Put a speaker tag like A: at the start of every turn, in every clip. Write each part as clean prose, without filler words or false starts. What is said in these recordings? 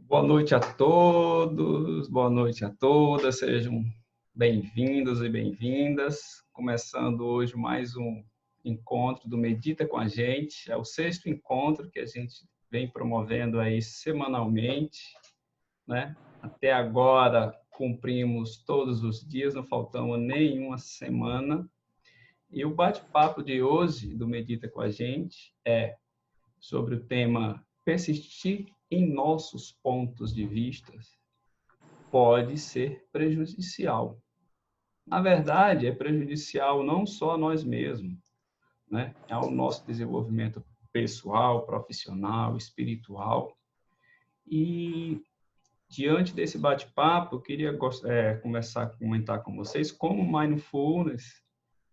A: Boa noite a todos, boa noite a todas, sejam bem-vindos e bem-vindas. Começando hoje mais um encontro do Medita com a gente. É o 6º encontro que a gente vem promovendo aí semanalmente, né? Até agora cumprimos todos os dias, não faltamos nenhuma semana. E o bate-papo de hoje do Medita com a gente é sobre o tema persistir em nossos pontos de vista pode ser prejudicial. Na verdade, é prejudicial não só a nós mesmos, né? Ao nosso desenvolvimento pessoal, profissional, espiritual. E, diante desse bate-papo, eu queria começar a comentar com vocês como o mindfulness,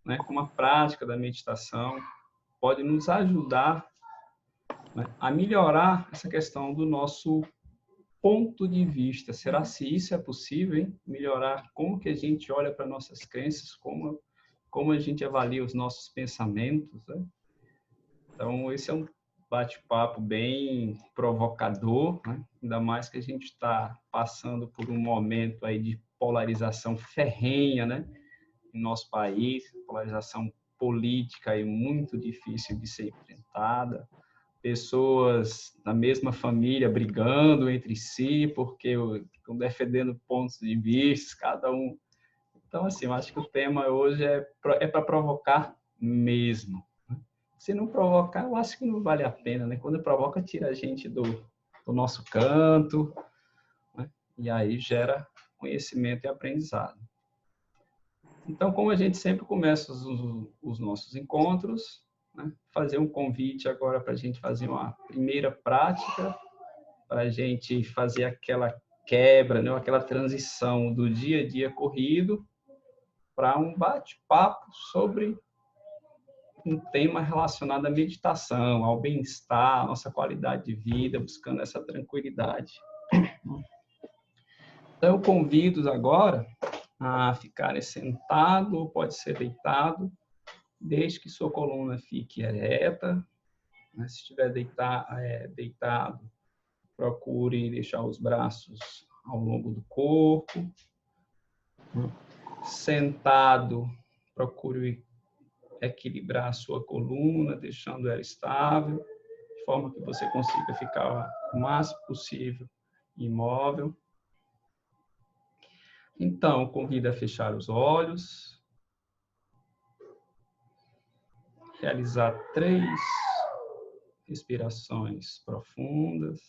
A: né, como a prática da meditação, pode nos ajudar, né, a melhorar essa questão do nosso ponto de vista. Será se isso é possível, hein? Melhorar como que a gente olha para nossas crenças, como a gente avalia os nossos pensamentos, né? Então, esse é um bate-papo bem provocador, né? Ainda mais que a gente está passando por um momento aí de polarização ferrenha, né? Em nosso país, polarização política aí muito difícil de ser enfrentada. Pessoas da mesma família brigando entre si, porque estão defendendo pontos de vista, cada um. Então, assim, eu acho que o tema hoje é para provocar mesmo. Se não provocar, eu acho que não vale a pena, né? Quando provoca, tira a gente do nosso canto, né? E aí gera conhecimento e aprendizado. Então, como a gente sempre começa os nossos encontros, né? Fazer um convite agora para a gente fazer uma primeira prática, para a gente fazer aquela quebra, né? Aquela transição do dia a dia corrido para um bate-papo sobre um tema relacionado à meditação, ao bem-estar, à nossa qualidade de vida, buscando essa tranquilidade. Então, eu convido agora a ficarem sentado, ou pode ser deitado, desde que sua coluna fique ereta. Se estiver deitado, procure deixar os braços ao longo do corpo. Sentado, procure equilibrar a sua coluna, deixando ela estável, de forma que você consiga ficar o máximo possível imóvel. Então, convido a fechar os olhos, realizar 3 respirações profundas.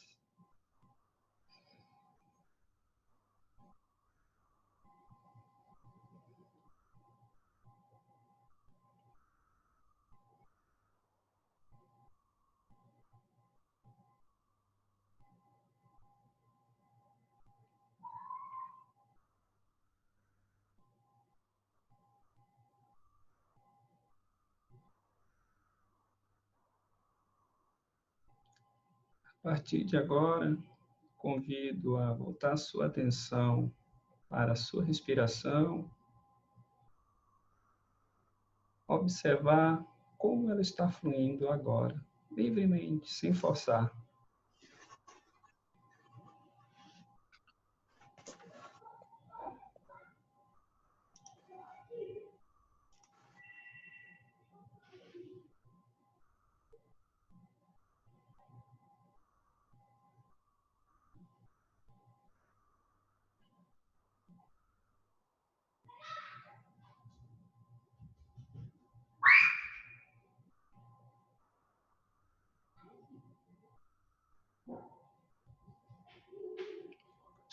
A: A partir de agora, convido a voltar a sua atenção para a sua respiração, observar como ela está fluindo agora, livremente, sem forçar.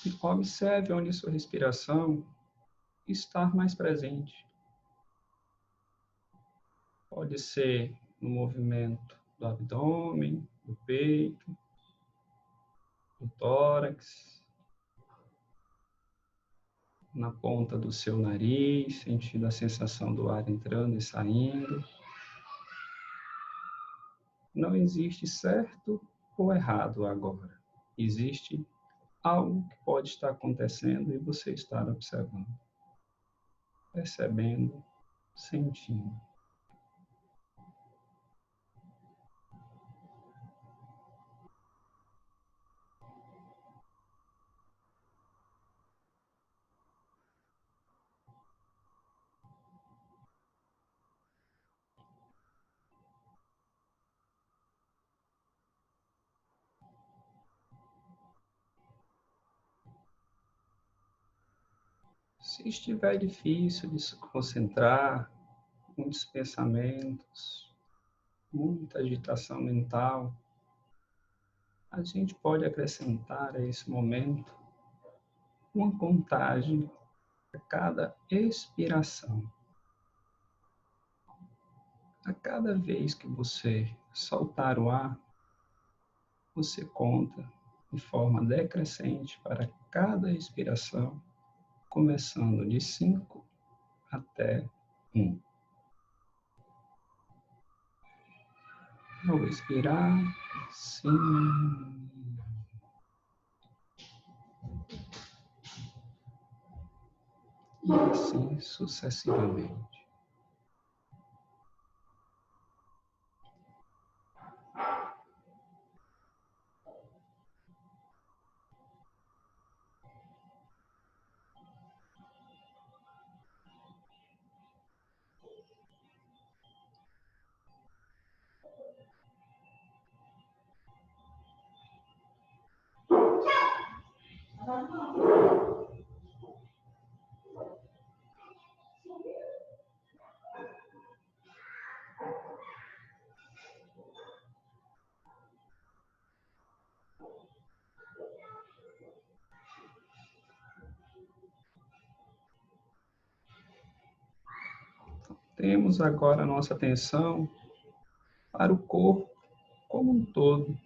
A: E observe onde sua respiração está mais presente. Pode ser no movimento do abdômen, do peito, do tórax, na ponta do seu nariz, sentindo a sensação do ar entrando e saindo. Não existe certo ou errado agora. Existe algo que pode estar acontecendo e você estar observando, percebendo, sentindo. Se estiver difícil de se concentrar, muitos pensamentos, muita agitação mental, a gente pode acrescentar a esse momento uma contagem a cada expiração. A cada vez que você soltar o ar, você conta de forma decrescente para cada expiração, começando de 5 até 1. Ao expirar, 5. E assim sucessivamente. Temos agora a nossa atenção para o corpo como um todo.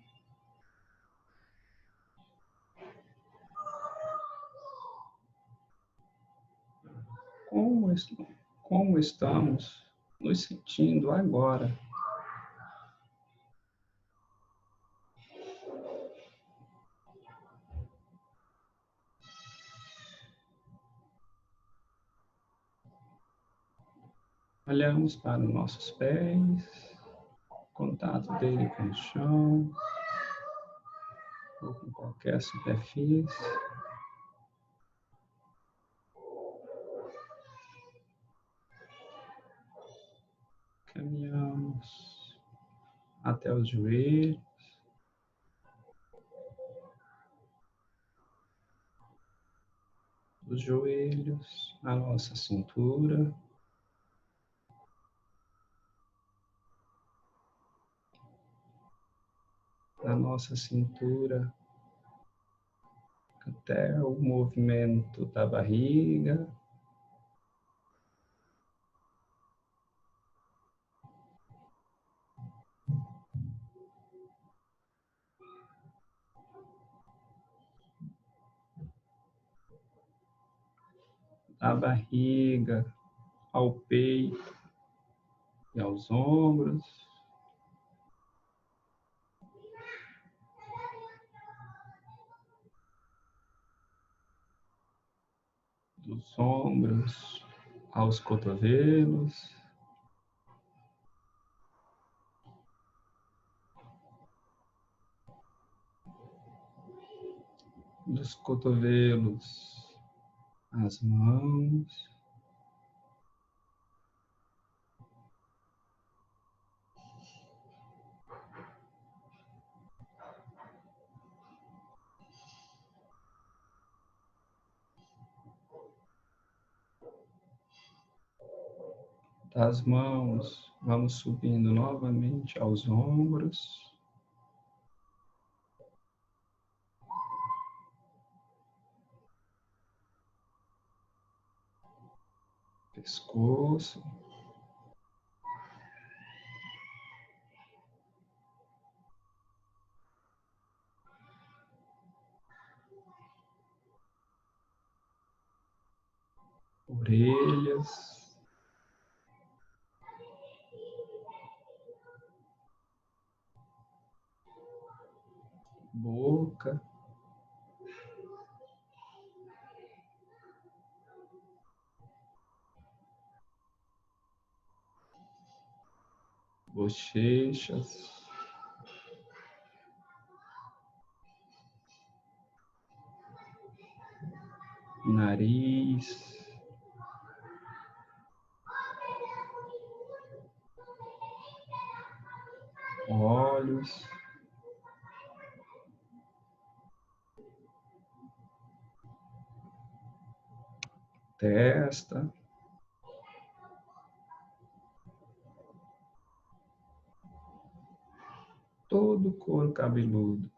A: Como estamos nos sentindo agora? Olhamos para os nossos pés, contato dele com o chão, ou com qualquer superfície. Caminhamos até os joelhos. Dos joelhos, a nossa cintura. Da nossa cintura até o movimento da barriga. Da barriga ao peito e aos ombros. Dos ombros aos cotovelos. Dos cotovelos às mãos. Das mãos, vamos subindo novamente aos ombros. Pescoço. Orelhas. Boca. Bochechas. Nariz. Olhos. testa, todo o couro cabeludo.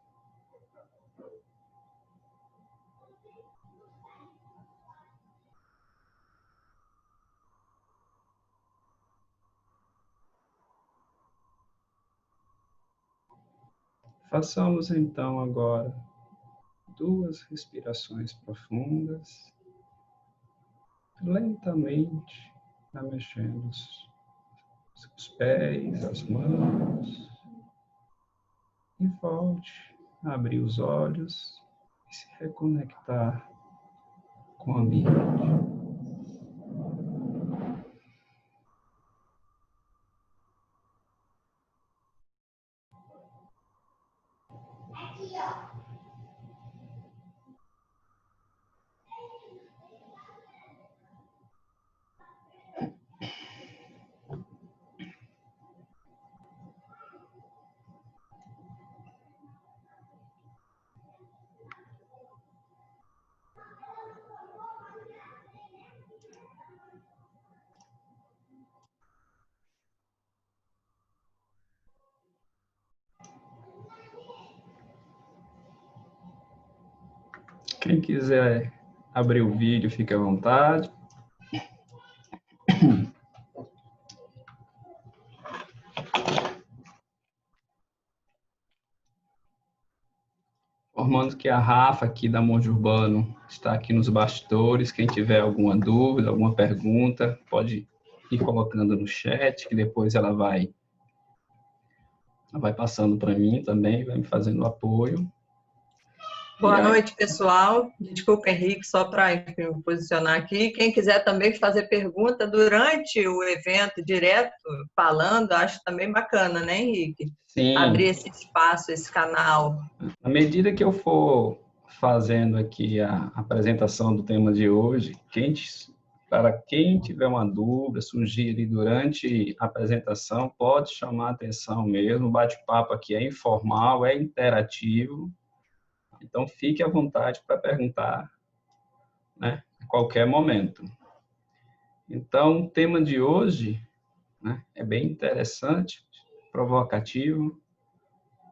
A: Façamos então agora 2 respirações profundas, lentamente, mexendo os pés, as mãos, e volte a abrir os olhos e se reconectar com o ambiente. Quem quiser abrir o vídeo, fique à vontade. Informando que a Rafa, aqui da Monge Urbano, está aqui nos bastidores. Quem tiver alguma dúvida, alguma pergunta, pode ir colocando no chat, que depois ela vai passando para mim também, vai me fazendo apoio.
B: Boa noite, pessoal. Desculpa, Henrique, só para me posicionar aqui. Quem quiser também fazer pergunta durante o evento, direto, falando, acho também bacana, né, Henrique?
A: Sim.
B: Abrir esse espaço, esse canal.
A: À medida que eu for fazendo aqui a apresentação do tema de hoje, para quem tiver uma dúvida, sugerir durante a apresentação, pode chamar a atenção mesmo. O bate-papo aqui é informal, é interativo. Então, fique à vontade para perguntar, né, a qualquer momento. Então, o tema de hoje, né, é bem interessante, provocativo.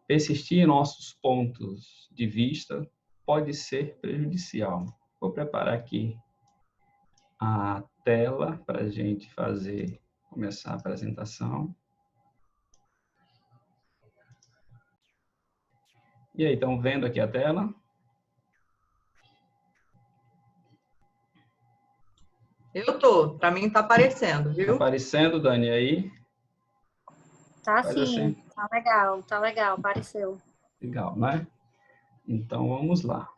A: Persistir em nossos pontos de vista pode ser prejudicial. Vou preparar aqui a tela para a gente começar a apresentação. E aí, estão vendo aqui a tela?
B: Eu tô, para mim tá aparecendo, viu?
A: Tá aparecendo, Dani, aí?
C: Tá
A: Faz
C: sim,
A: assim.
C: tá legal, apareceu.
A: Legal, né? Então, vamos lá.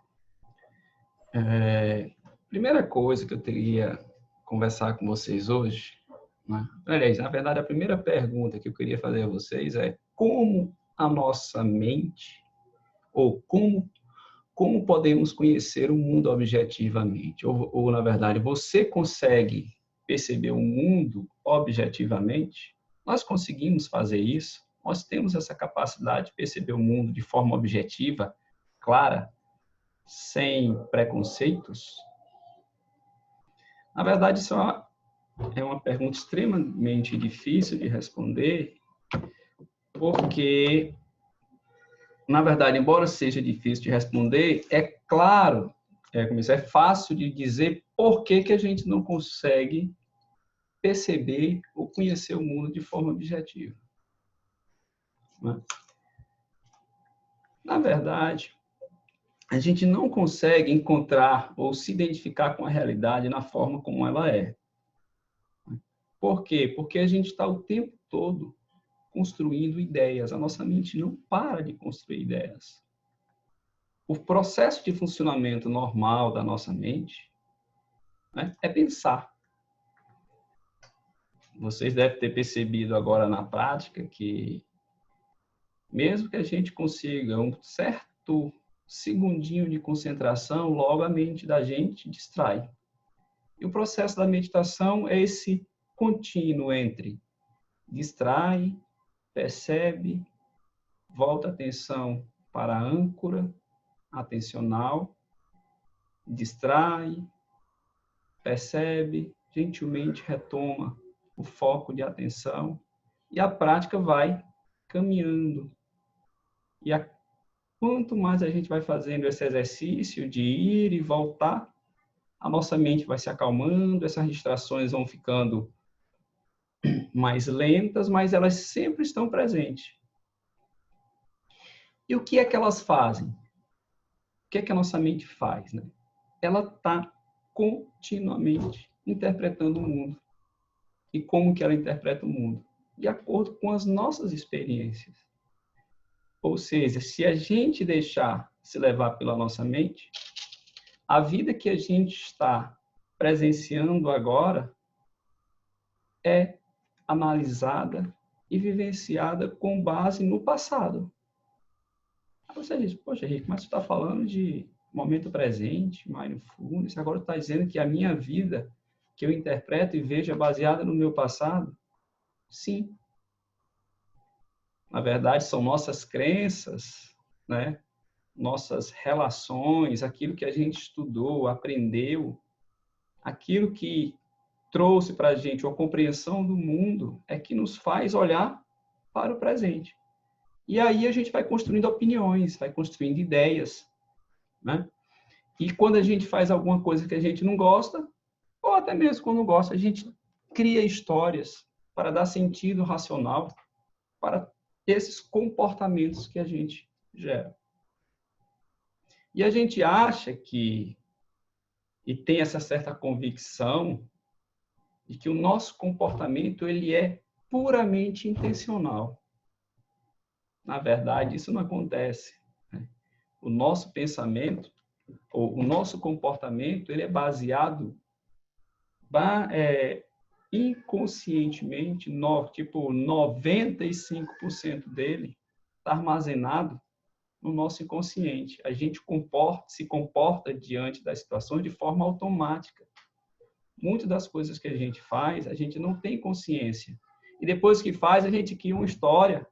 A: Primeira coisa que eu teria conversar com vocês hoje, né? Aliás, na verdade, a primeira pergunta que eu queria fazer a vocês é como a nossa mente, ou como podemos conhecer o mundo objetivamente? Ou, na verdade, você consegue perceber o mundo objetivamente? Nós conseguimos fazer isso? Nós temos essa capacidade de perceber o mundo de forma objetiva, clara, sem preconceitos? Na verdade, isso é uma pergunta extremamente difícil de responder, porque, na verdade, embora seja difícil de responder, é claro, é fácil de dizer por que a gente não consegue perceber ou conhecer o mundo de forma objetiva. Né? Na verdade, a gente não consegue encontrar ou se identificar com a realidade na forma como ela é. Por quê? Porque a gente está o tempo todo construindo ideias. A nossa mente não para de construir ideias. O processo de funcionamento normal da nossa mente, né, é pensar. Vocês devem ter percebido agora na prática que, mesmo que a gente consiga um certo segundinho de concentração, logo a mente da gente distrai. E o processo da meditação é esse contínuo entre distrai, percebe, volta a atenção para a âncora atencional, distrai, percebe, gentilmente retoma o foco de atenção e a prática vai caminhando. E quanto mais a gente vai fazendo esse exercício de ir e voltar, a nossa mente vai se acalmando, essas distrações vão ficando mais lentas, mas elas sempre estão presentes. E o que é que elas fazem? O que é que a nossa mente faz, né? Ela está continuamente interpretando o mundo. E como que ela interpreta o mundo? De acordo com as nossas experiências. Ou seja, se a gente deixar se levar pela nossa mente, a vida que a gente está presenciando agora é analisada e vivenciada com base no passado. Aí você diz, poxa, Henrique, mas você está falando de momento presente, mindfulness, agora está dizendo que a minha vida, que eu interpreto e vejo, é baseada no meu passado? Sim. Na verdade, são nossas crenças, né? Nossas relações, aquilo que a gente estudou, aprendeu, aquilo que trouxe para a gente uma compreensão do mundo é que nos faz olhar para o presente. E aí a gente vai construindo opiniões, vai construindo ideias, né? E quando a gente faz alguma coisa que a gente não gosta, ou até mesmo quando gosta, a gente cria histórias para dar sentido racional para esses comportamentos que a gente gera. E a gente acha que, e tem essa certa convicção, de que o nosso comportamento ele é puramente intencional. Na verdade, isso não acontece. Né? O nosso pensamento, ou o nosso comportamento, ele é baseado inconscientemente, tipo 95% dele está armazenado no nosso inconsciente. A gente se comporta diante das situações de forma automática. Muitas das coisas que a gente faz, a gente não tem consciência. E depois que faz, a gente cria uma história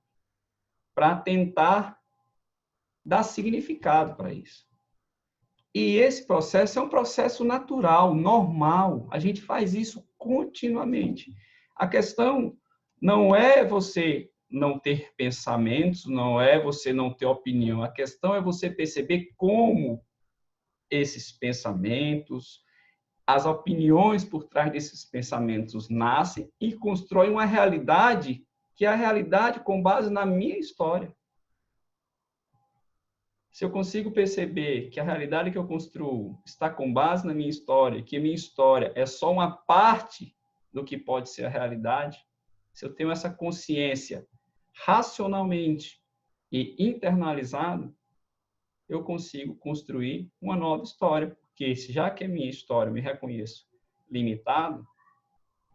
A: para tentar dar significado para isso. E esse processo é um processo natural, normal. A gente faz isso continuamente. A questão não é você não ter pensamentos, não é você não ter opinião. A questão é você perceber como esses pensamentos, as opiniões por trás desses pensamentos nascem e constroem uma realidade que é a realidade com base na minha história. Se eu consigo perceber que a realidade que eu construo está com base na minha história, que a minha história é só uma parte do que pode ser a realidade, se eu tenho essa consciência racionalmente e internalizado, eu consigo construir uma nova história. Porque já que a minha história eu me reconheço limitado,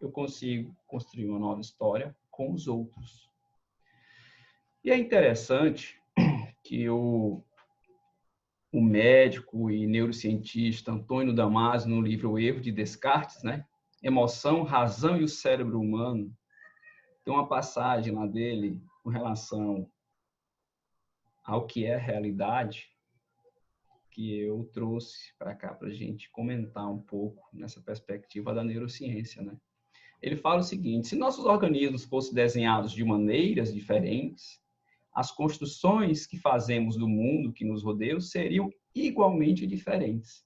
A: eu consigo construir uma nova história com os outros. E é interessante que o médico e neurocientista Antônio Damasio, no livro O Erro de Descartes, né? Emoção, Razão e o Cérebro Humano, tem uma passagem lá dele com relação ao que é realidade, que eu trouxe para cá para a gente comentar um pouco nessa perspectiva da neurociência, né? Ele fala o seguinte: se nossos organismos fossem desenhados de maneiras diferentes, as construções que fazemos do mundo que nos rodeia seriam igualmente diferentes.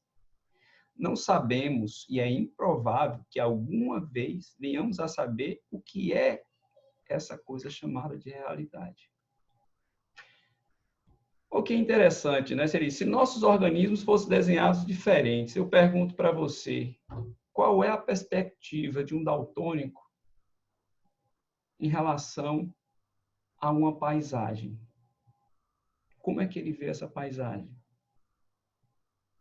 A: Não sabemos, e é improvável que alguma vez venhamos a saber o que é essa coisa chamada de realidade. O que é interessante, né? Seria, se nossos organismos fossem desenhados diferentes, eu pergunto para você, qual é a perspectiva de um daltônico em relação a uma paisagem? Como é que ele vê essa paisagem?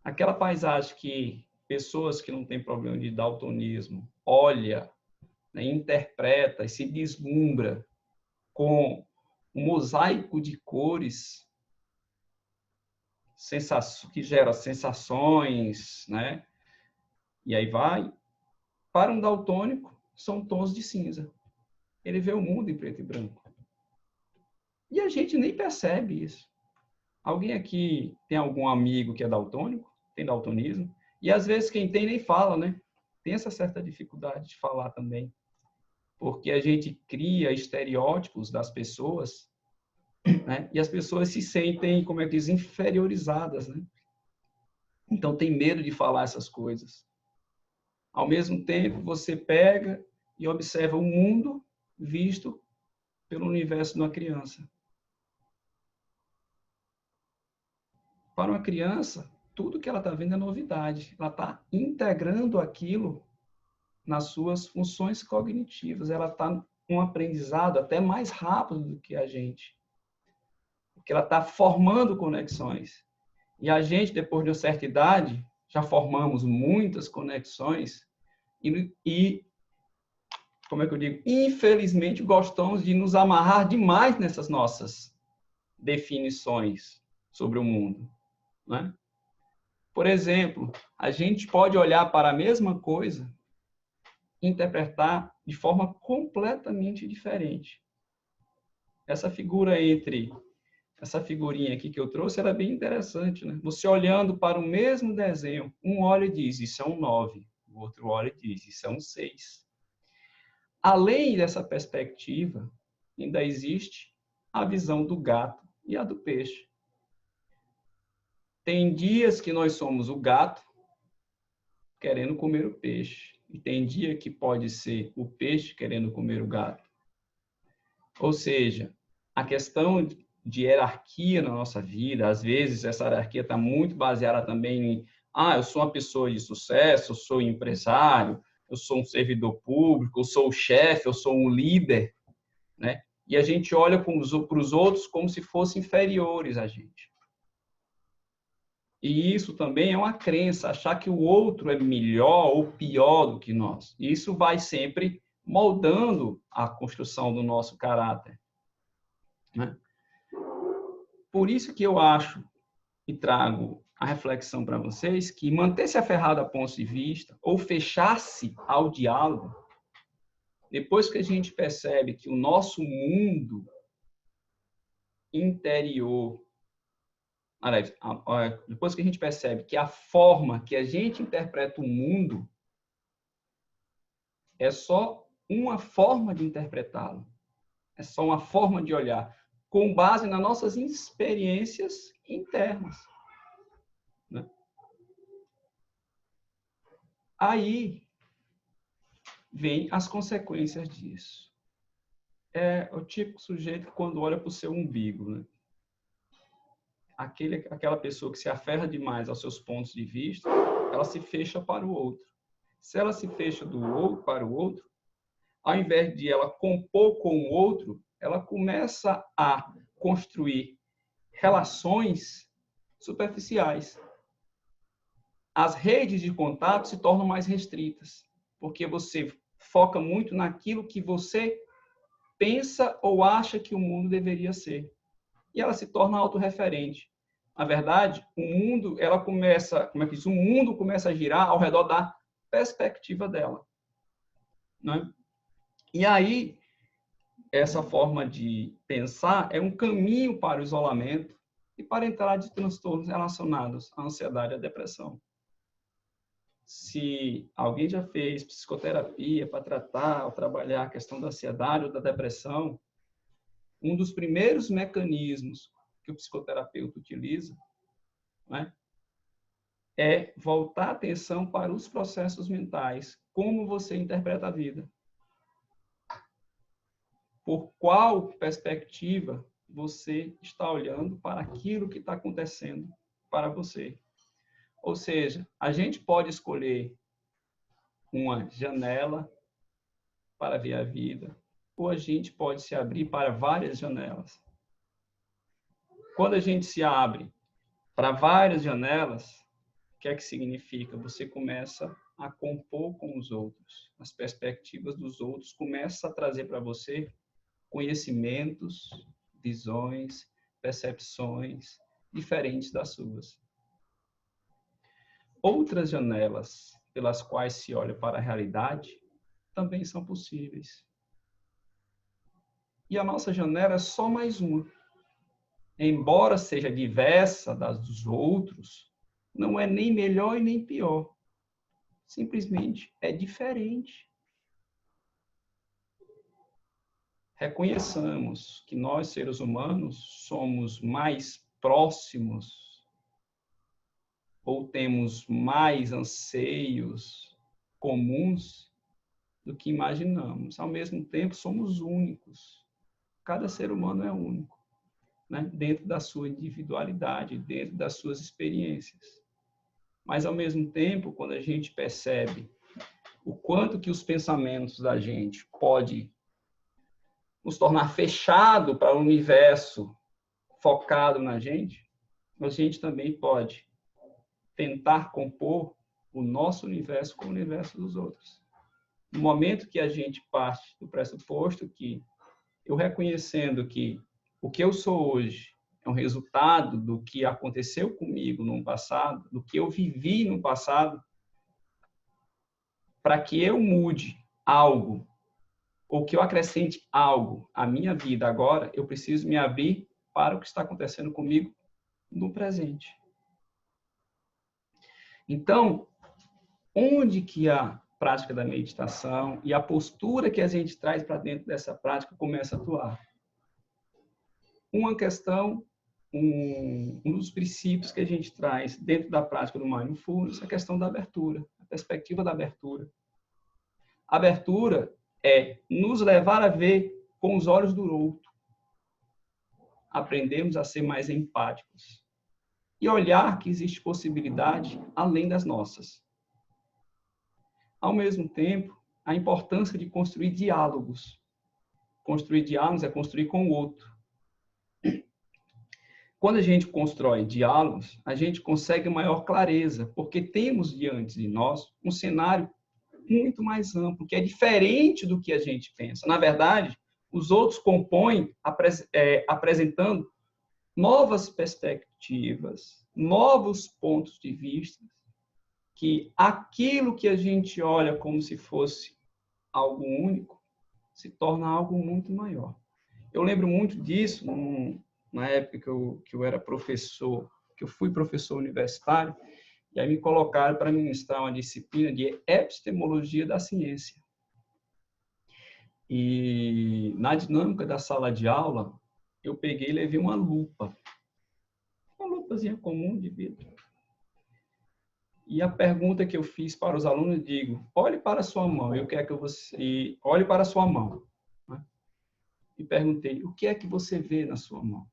A: Aquela paisagem que pessoas que não têm problema de daltonismo olha, né, interpreta e se deslumbra com um mosaico de cores que gera sensações, né? E aí vai. Para um daltônico, são tons de cinza. Ele vê o mundo em preto e branco. E a gente nem percebe isso. Alguém aqui tem algum amigo que é daltônico? Tem daltonismo? E às vezes quem tem nem fala, né? tem essa certa dificuldade de falar também, porque a gente cria estereótipos das pessoas, né? E as pessoas se sentem, como é que diz, inferiorizadas, né? Então tem medo de falar essas coisas. Ao mesmo tempo, você pega e observa o mundo visto pelo universo de uma criança. Para uma criança, tudo que ela está vendo é novidade. Ela está integrando aquilo nas suas funções cognitivas. Ela está com um aprendizado até mais rápido do que a gente. Porque ela está formando conexões. E a gente, depois de uma certa idade, já formamos muitas conexões e como é que eu digo? Infelizmente, gostamos de nos amarrar demais nessas nossas definições sobre o mundo, né? Por exemplo, a gente pode olhar para a mesma coisa e interpretar de forma completamente diferente. Essa figurinha aqui que eu trouxe era bem interessante, né? Você olhando para o mesmo desenho, um olha e diz, isso é um 9, o outro olha e diz, isso é um 6. Além dessa perspectiva, ainda existe a visão do gato e a do peixe. Tem dias que nós somos o gato querendo comer o peixe. E tem dia que pode ser o peixe querendo comer o gato. Ou seja, a questão de hierarquia na nossa vida, às vezes essa hierarquia está muito baseada também em eu sou uma pessoa de sucesso, eu sou empresário, eu sou um servidor público, eu sou o chefe, eu sou um líder, né? E a gente olha para os outros como se fossem inferiores a gente. E isso também é uma crença, achar que o outro é melhor ou pior do que nós. E isso vai sempre moldando a construção do nosso caráter, né? Por isso que eu acho e trago a reflexão para vocês que manter-se aferrado a pontos de vista ou fechar-se ao diálogo, depois que a gente percebe que o nosso mundo interior, depois que a gente percebe que a forma que a gente interpreta o mundo é só uma forma de interpretá-lo, é só uma forma de olhar, com base nas nossas experiências internas, né? Aí vem as consequências disso. É o típico sujeito que quando olha para o seu umbigo, né? Aquela pessoa que se aferra demais aos seus pontos de vista, ela se fecha para o outro. Se ela se fecha para o outro, ao invés de ela compor com o outro, ela começa a construir relações superficiais. As redes de contato se tornam mais restritas, porque você foca muito naquilo que você pensa ou acha que o mundo deveria ser. E ela se torna autorreferente. Na verdade, o mundo começa a girar ao redor da perspectiva dela, né? E aí, essa forma de pensar é um caminho para o isolamento e para a entrada de transtornos relacionados à ansiedade e à depressão. Se alguém já fez psicoterapia para tratar ou trabalhar a questão da ansiedade ou da depressão, um dos primeiros mecanismos que o psicoterapeuta utiliza, né, é voltar a atenção para os processos mentais, como você interpreta a vida. Por qual perspectiva você está olhando para aquilo que está acontecendo para você. Ou seja, a gente pode escolher uma janela para ver a vida, ou a gente pode se abrir para várias janelas. Quando a gente se abre para várias janelas, o que é que significa? Você começa a compor com os outros. As perspectivas dos outros começam a trazer para você conhecimentos, visões, percepções diferentes das suas. Outras janelas pelas quais se olha para a realidade também são possíveis. E a nossa janela é só mais uma. Embora seja diversa das dos outros, não é nem melhor e nem pior. simplesmente é diferente. Reconheçamos que nós, seres humanos, somos mais próximos ou temos mais anseios comuns do que imaginamos. Ao mesmo tempo, somos únicos. Cada ser humano é único, né? Dentro da sua individualidade, dentro das suas experiências. Mas, ao mesmo tempo, quando a gente percebe o quanto que os pensamentos da gente podem nos tornar fechado para o universo focado na gente, a gente também pode tentar compor o nosso universo com o universo dos outros. No momento que a gente parte do pressuposto que eu reconhecendo que o que eu sou hoje é um resultado do que aconteceu comigo no passado, do que eu vivi no passado, para que eu mude algo ou que eu acrescente algo à minha vida agora, eu preciso me abrir para o que está acontecendo comigo no presente. Então, onde que a prática da meditação e a postura que a gente traz para dentro dessa prática começa a atuar? Uma questão, um dos princípios que a gente traz dentro da prática do Mindfulness é a questão da abertura, a perspectiva da abertura. A abertura é nos levar a ver com os olhos do outro. Aprendemos a ser mais empáticos. E olhar que existe possibilidade além das nossas. Ao mesmo tempo, a importância de construir diálogos. Construir diálogos é construir com o outro. Quando a gente constrói diálogos, a gente consegue maior clareza, porque temos diante de nós um cenário muito mais amplo, que é diferente do que a gente pensa. Na verdade, os outros compõem apresentando novas perspectivas, novos pontos de vista, que aquilo que a gente olha como se fosse algo único, se torna algo muito maior. Eu lembro muito disso na época que eu era professor, que eu fui professor universitário, e aí me colocaram para ministrar uma disciplina de epistemologia da ciência. E na dinâmica da sala de aula, eu peguei e levei uma lupazinha comum de vidro. E a pergunta que eu fiz para os alunos, digo, olhe para a sua mão, eu quero que você olhe para a sua mão. E perguntei, o que é que você vê na sua mão?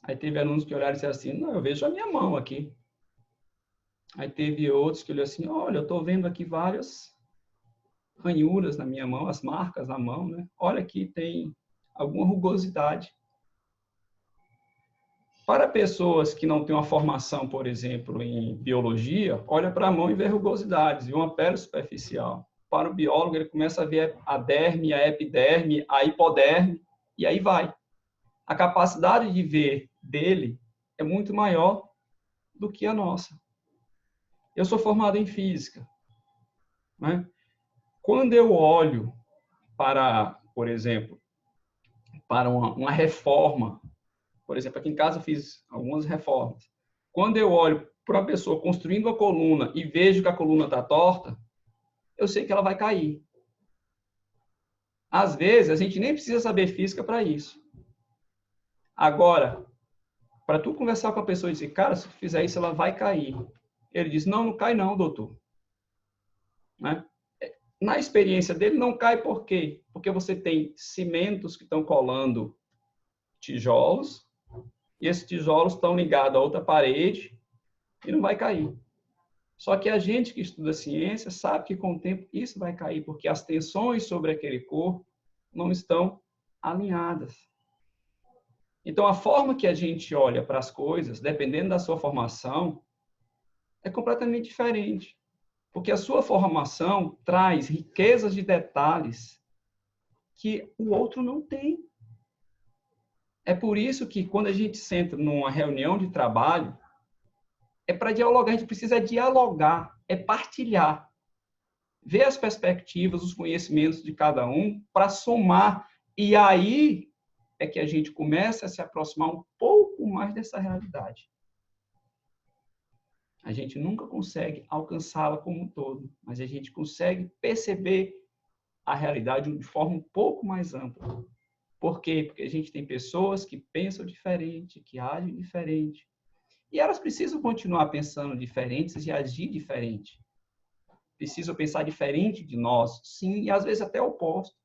A: Aí teve alunos que olharam e disseram assim, não, eu vejo a minha mão aqui. Aí teve outros que olharam assim, olha, eu estou vendo aqui várias ranhuras na minha mão, as marcas na mão, né? Olha aqui, tem alguma rugosidade. Para pessoas que não têm uma formação, por exemplo, em biologia, olha para a mão e vê rugosidades, e uma pele superficial. Para o biólogo, ele começa a ver a derme, a epiderme, a hipoderme, e aí vai. A capacidade de ver dele é muito maior do que a nossa. Eu sou formado em física, né? Quando eu olho para, por exemplo, para uma reforma, por exemplo, aqui em casa eu fiz algumas reformas. Quando eu olho para uma pessoa construindo a coluna e vejo que a coluna está torta, eu sei que ela vai cair. Às vezes, a gente nem precisa saber física para isso. Agora, para tu conversar com a pessoa e dizer, cara, se tu fizer isso, ela vai cair. Ele diz, não, não cai não, doutor. Né? Na experiência dele, não cai por quê? Porque você tem cimentos que estão colando tijolos, e esses tijolos estão ligados a outra parede, e não vai cair. Só que a gente que estuda ciência sabe que com o tempo isso vai cair, porque as tensões sobre aquele corpo não estão alinhadas. Então, a forma que a gente olha para as coisas, dependendo da sua formação, é completamente diferente. Porque a sua formação traz riquezas de detalhes que o outro não tem. É por isso que quando a gente senta numa reunião de trabalho, é para dialogar, a gente precisa dialogar, é partilhar. Ver as perspectivas, os conhecimentos de cada um para somar. E aí é que a gente começa a se aproximar um pouco mais dessa realidade. A gente nunca consegue alcançá-la como um todo, mas a gente consegue perceber a realidade de forma um pouco mais ampla. Por quê? Porque a gente tem pessoas que pensam diferente, que agem diferente. E elas precisam continuar pensando diferentes e agir diferente. Precisam pensar diferente de nós, sim, e às vezes até oposto.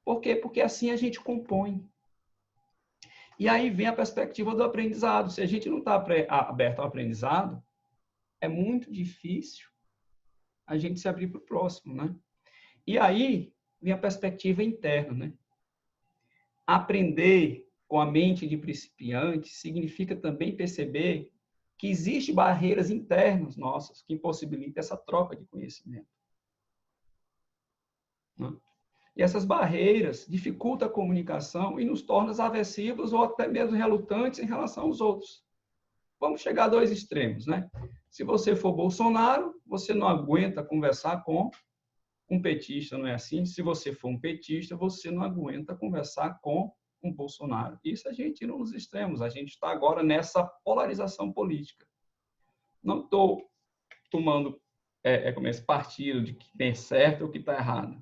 A: Por quê? Porque assim a gente compõe. E aí vem a perspectiva do aprendizado. Se a gente não está aberto ao aprendizado, é muito difícil a gente se abrir para o próximo, né? E aí vem a perspectiva interna, né? Aprender com a mente de principiante significa também perceber que existem barreiras internas nossas que impossibilitam essa troca de conhecimento. Né? E essas barreiras dificultam a comunicação e nos tornam aversivos ou até mesmo relutantes em relação aos outros. Vamos chegar a dois extremos, né? Se você for Bolsonaro, você não aguenta conversar com um petista, não é assim? Se você for um petista, você não aguenta conversar com um Bolsonaro. Isso a gente não nos extremos, a gente está agora nessa polarização política. Não estou tomando como esse partido de que tem certo ou que está errado.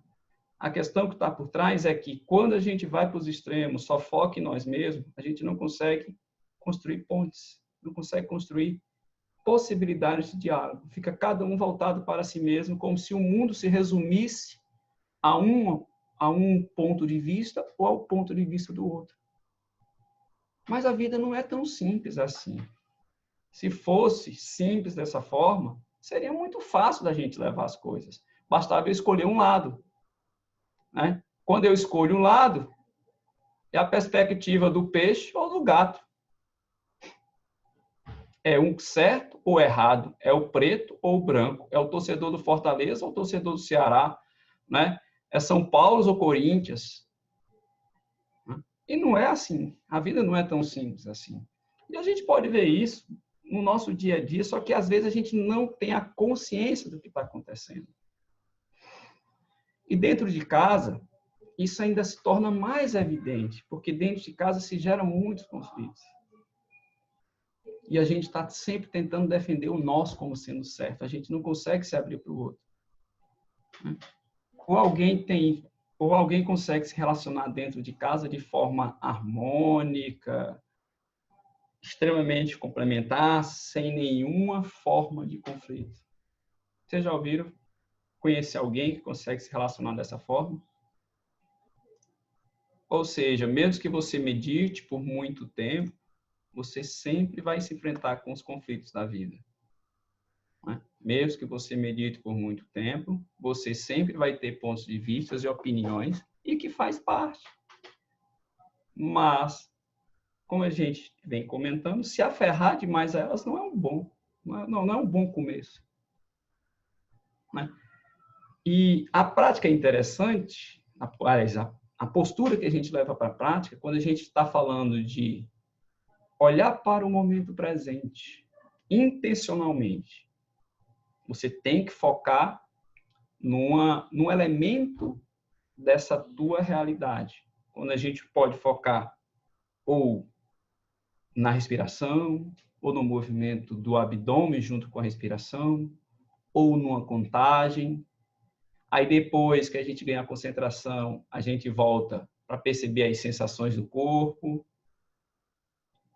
A: A questão que está por trás é que quando a gente vai para os extremos, só foca em nós mesmos, a gente não consegue construir pontes, não consegue construir possibilidades de diálogo. Fica cada um voltado para si mesmo, como se o mundo se resumisse a um ponto de vista ou ao ponto de vista do outro. Mas a vida não é tão simples assim. Se fosse simples dessa forma, seria muito fácil da gente levar as coisas. Bastava eu escolher um lado. Né? Quando eu escolho um lado, é a perspectiva do peixe ou do gato. É um certo ou errado, é o preto ou o branco, é o torcedor do Fortaleza ou o torcedor do Ceará, né? É São Paulo ou Corinthians. E não é assim, a vida não é tão simples assim. E a gente pode ver isso no nosso dia a dia, só que às vezes a gente não tem a consciência do que está acontecendo. E dentro de casa, isso ainda se torna mais evidente, porque dentro de casa se geram muitos conflitos. E a gente está sempre tentando defender o nosso como sendo certo. A gente não consegue se abrir para o outro. Ou alguém consegue se relacionar dentro de casa de forma harmônica, extremamente complementar, sem nenhuma forma de conflito. Vocês já ouviram conhecer alguém que consegue se relacionar dessa forma? Ou seja, mesmo que você medite por muito tempo, você sempre vai se enfrentar com os conflitos da vida. Né? Mesmo que você medite por muito tempo, você sempre vai ter pontos de vista e opiniões, e que faz parte. Mas, como a gente vem comentando, se aferrar demais a elas não é um bom começo. Né? E a prática é interessante, a postura que a gente leva para a prática, quando a gente está falando de olhar para o momento presente, intencionalmente. Você tem que focar num elemento dessa tua realidade. Quando a gente pode focar ou na respiração, ou no movimento do abdômen junto com a respiração, ou numa contagem. Aí depois que a gente ganha a concentração, a gente volta para perceber as sensações do corpo.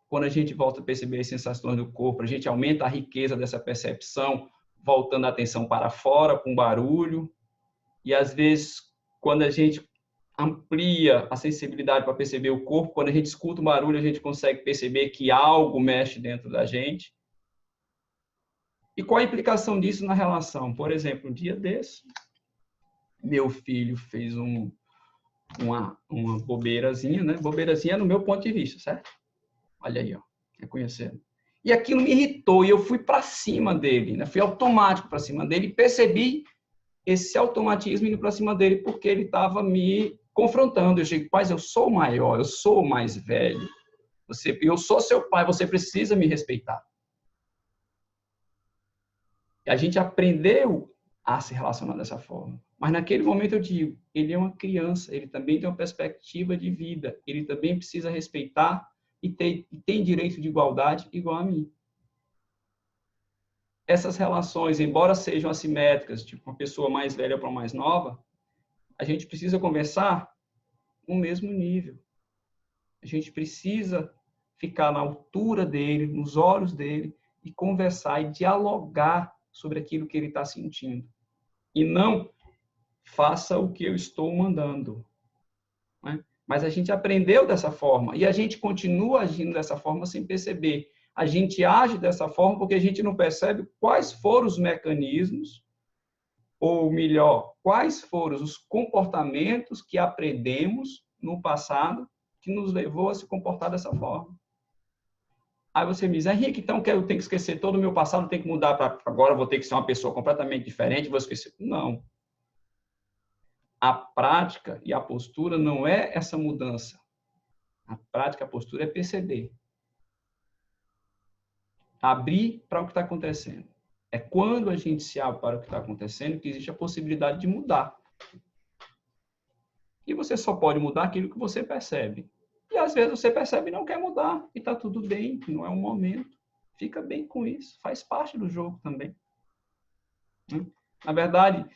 A: Quando a gente volta a perceber as sensações do corpo, a gente aumenta a riqueza dessa percepção, voltando a atenção para fora, com barulho. E, às vezes, quando a gente amplia a sensibilidade para perceber o corpo, quando a gente escuta um barulho, a gente consegue perceber que algo mexe dentro da gente. E qual a implicação disso na relação? Por exemplo, um dia desse, meu filho fez uma bobeirazinha, né? Bobeirazinha no meu ponto de vista, certo? Olha aí, ó, reconhecendo. E aquilo me irritou e eu fui para cima dele, né? Fui automático para cima dele e percebi esse automatismo indo para cima dele porque ele estava me confrontando. Eu digo, pai, eu sou maior, eu sou mais velho. Eu sou seu pai, você precisa me respeitar. E a gente aprendeu a se relacionar dessa forma. Mas naquele momento eu digo, ele é uma criança, ele também tem uma perspectiva de vida, ele também precisa respeitar e tem direito de igualdade igual a mim. essas relações, embora sejam assimétricas, tipo uma pessoa mais velha para uma mais nova, a gente precisa conversar no mesmo nível. A gente precisa ficar na altura dele, nos olhos dele, e conversar e dialogar sobre aquilo que ele está sentindo. E não faça o que eu estou mandando. Né? Mas a gente aprendeu dessa forma e a gente continua agindo dessa forma sem perceber. A gente age dessa forma porque a gente não percebe quais foram os mecanismos, ou melhor, quais foram os comportamentos que aprendemos no passado que nos levou a se comportar dessa forma. Aí você me diz, Henrique, então eu tenho que esquecer todo o meu passado, tenho que mudar para agora, vou ter que ser uma pessoa completamente diferente, vou esquecer. Não. A prática e a postura não é essa mudança. A prática, a postura é perceber. Abrir para o que está acontecendo. É quando a gente se abre para o que está acontecendo que existe a possibilidade de mudar. E você só pode mudar aquilo que você percebe. E às vezes você percebe e não quer mudar. E está tudo bem, não é um momento. Fica bem com isso. Faz parte do jogo também. Na verdade,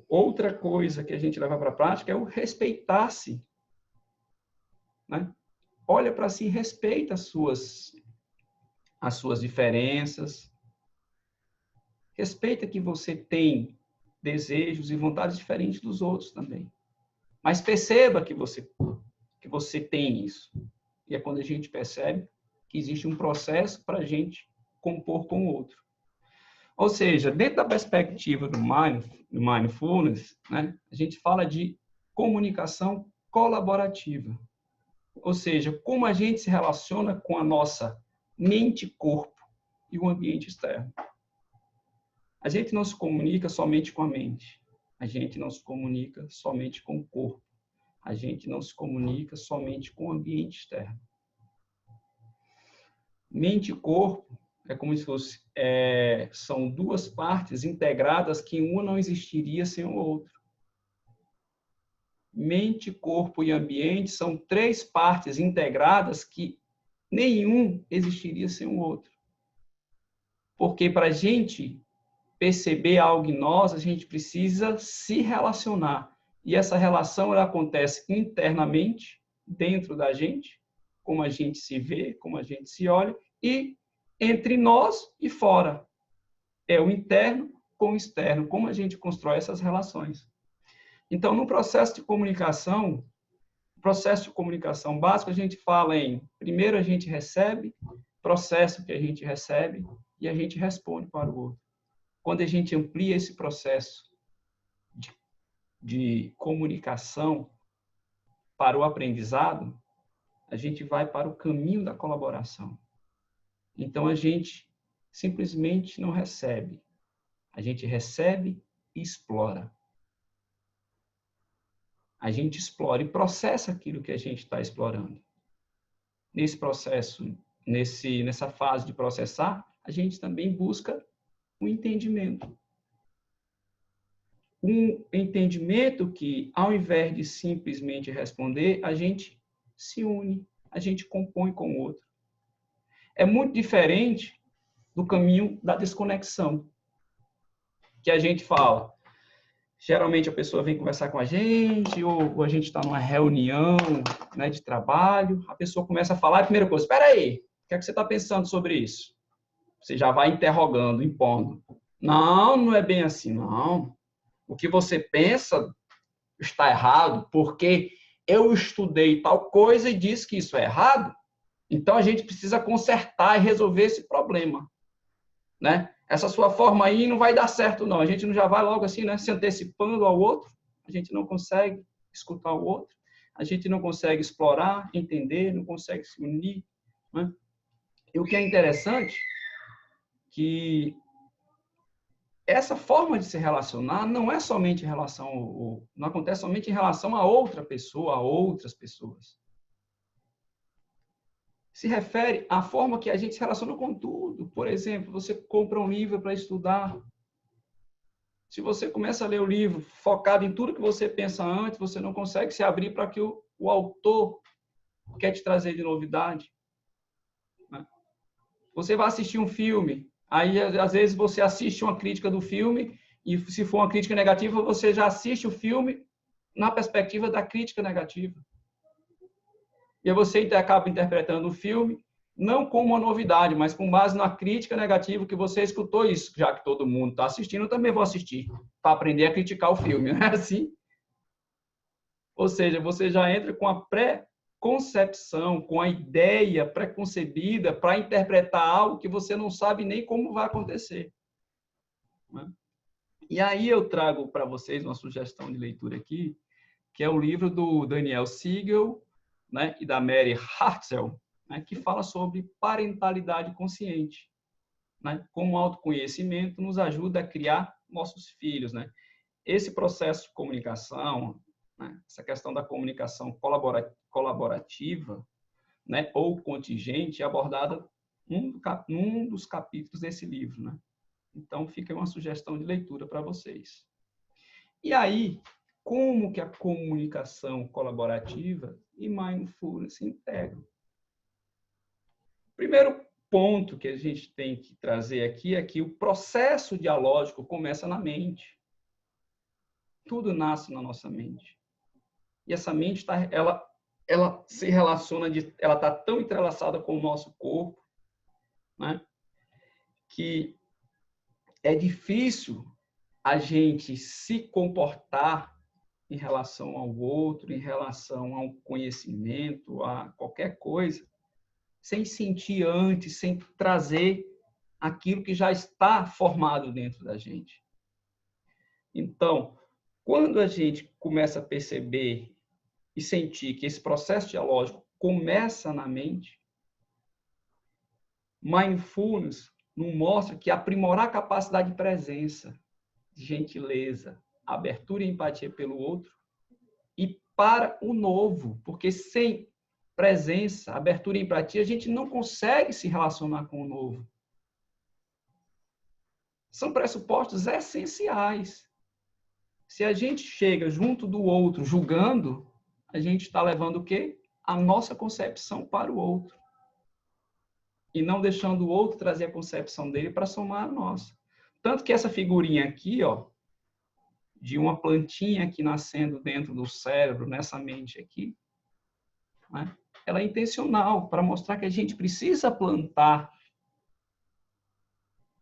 A: outra coisa que a gente leva para a prática é o respeitar-se. Né? Olha para si, respeita as suas diferenças. Respeita que você tem desejos e vontades diferentes dos outros também. Mas perceba que você tem isso. E é quando a gente percebe que existe um processo para a gente compor com o outro. Ou seja, dentro da perspectiva do mindfulness, né, a gente fala de comunicação colaborativa. Ou seja, como a gente se relaciona com a nossa mente, corpo e o ambiente externo. A gente não se comunica somente com a mente. A gente não se comunica somente com o corpo. A gente não se comunica somente com o ambiente externo. Mente e corpo é como se fosse, são duas partes integradas que uma não existiria sem o outro. Mente, corpo e ambiente são três partes integradas que nenhum existiria sem o outro. Porque para a gente perceber algo em nós, a gente precisa se relacionar. E essa relação ela acontece internamente, dentro da gente, como a gente se vê, como a gente se olha, e entre nós e fora. É o interno com o externo, como a gente constrói essas relações. Então, no processo de comunicação básico, a gente fala em, primeiro a gente recebe, processo que a gente recebe, e a gente responde para o outro. Quando a gente amplia esse processo de comunicação para o aprendizado, a gente vai para o caminho da colaboração. Então, a gente simplesmente não recebe. A gente recebe e explora. A gente explora e processa aquilo que a gente está explorando. Nesse processo, nessa fase de processar, a gente também busca um entendimento. Um entendimento que, ao invés de simplesmente responder, a gente se une, a gente compõe com o outro. É muito diferente do caminho da desconexão, que a gente fala. Geralmente a pessoa vem conversar com a gente, ou a gente está numa reunião, né, de trabalho, a pessoa começa a falar, a primeira coisa, espera aí, o que é que você está pensando sobre isso? Você já vai interrogando, impondo. Não é bem assim, não. O que você pensa está errado, porque eu estudei tal coisa e disse que isso é errado, então a gente precisa consertar e resolver esse problema. Né? Essa sua forma aí não vai dar certo, não. A gente não já vai logo assim, né, se antecipando ao outro. A gente não consegue escutar o outro. A gente não consegue explorar, entender, não consegue se unir. Né? E o que é interessante que essa forma de se relacionar não é somente em relação não acontece somente em relação a outra pessoa, a outras pessoas. Se refere à forma que a gente se relaciona com tudo. Por exemplo, você compra um livro para estudar. Se você começa a ler o livro focado em tudo que você pensa antes, você não consegue se abrir para que o autor quer te trazer de novidade. Você vai assistir um filme, Aí, às vezes, você assiste uma crítica do filme e, se for uma crítica negativa, você já assiste o filme na perspectiva da crítica negativa. E aí você acaba interpretando o filme não como uma novidade, mas com base na crítica negativa que você escutou isso. Já que todo mundo está assistindo, eu também vou assistir, para aprender a criticar o filme, não é assim? Ou seja, você já entra com a pré-concepção, com a ideia pré-concebida para interpretar algo que você não sabe nem como vai acontecer. E aí eu trago para vocês uma sugestão de leitura aqui, que é o livro do Daniel Siegel, né, e da Mary Hartzell, né, que fala sobre parentalidade consciente, né, como o autoconhecimento nos ajuda a criar nossos filhos, né? Esse processo de comunicação, né, essa questão da comunicação colaborativa, né, ou contingente, é abordada num dos capítulos desse livro, né? Então, fica uma sugestão de leitura para vocês. E aí, como que a comunicação colaborativa e mindfulness se integram? Primeiro ponto que a gente tem que trazer aqui é que o processo dialógico começa na mente. Tudo nasce na nossa mente. E essa mente ela se relaciona, ela está tão entrelaçada com o nosso corpo, né, que é difícil a gente se comportar em relação ao outro, em relação ao conhecimento, a qualquer coisa, sem sentir antes, sem trazer aquilo que já está formado dentro da gente. Então, quando a gente começa a perceber e sentir que esse processo dialógico começa na mente, mindfulness nos mostra que aprimorar a capacidade de presença, de gentileza, abertura e empatia pelo outro e para o novo, porque sem presença, abertura e empatia, a gente não consegue se relacionar com o novo. São pressupostos essenciais. Se a gente chega junto do outro julgando, a gente está levando o quê? A nossa concepção para o outro. E não deixando o outro trazer a concepção dele para somar a nossa. Tanto que essa figurinha aqui, ó, de uma plantinha aqui nascendo dentro do cérebro, nessa mente aqui, né? Ela é intencional para mostrar que a gente precisa plantar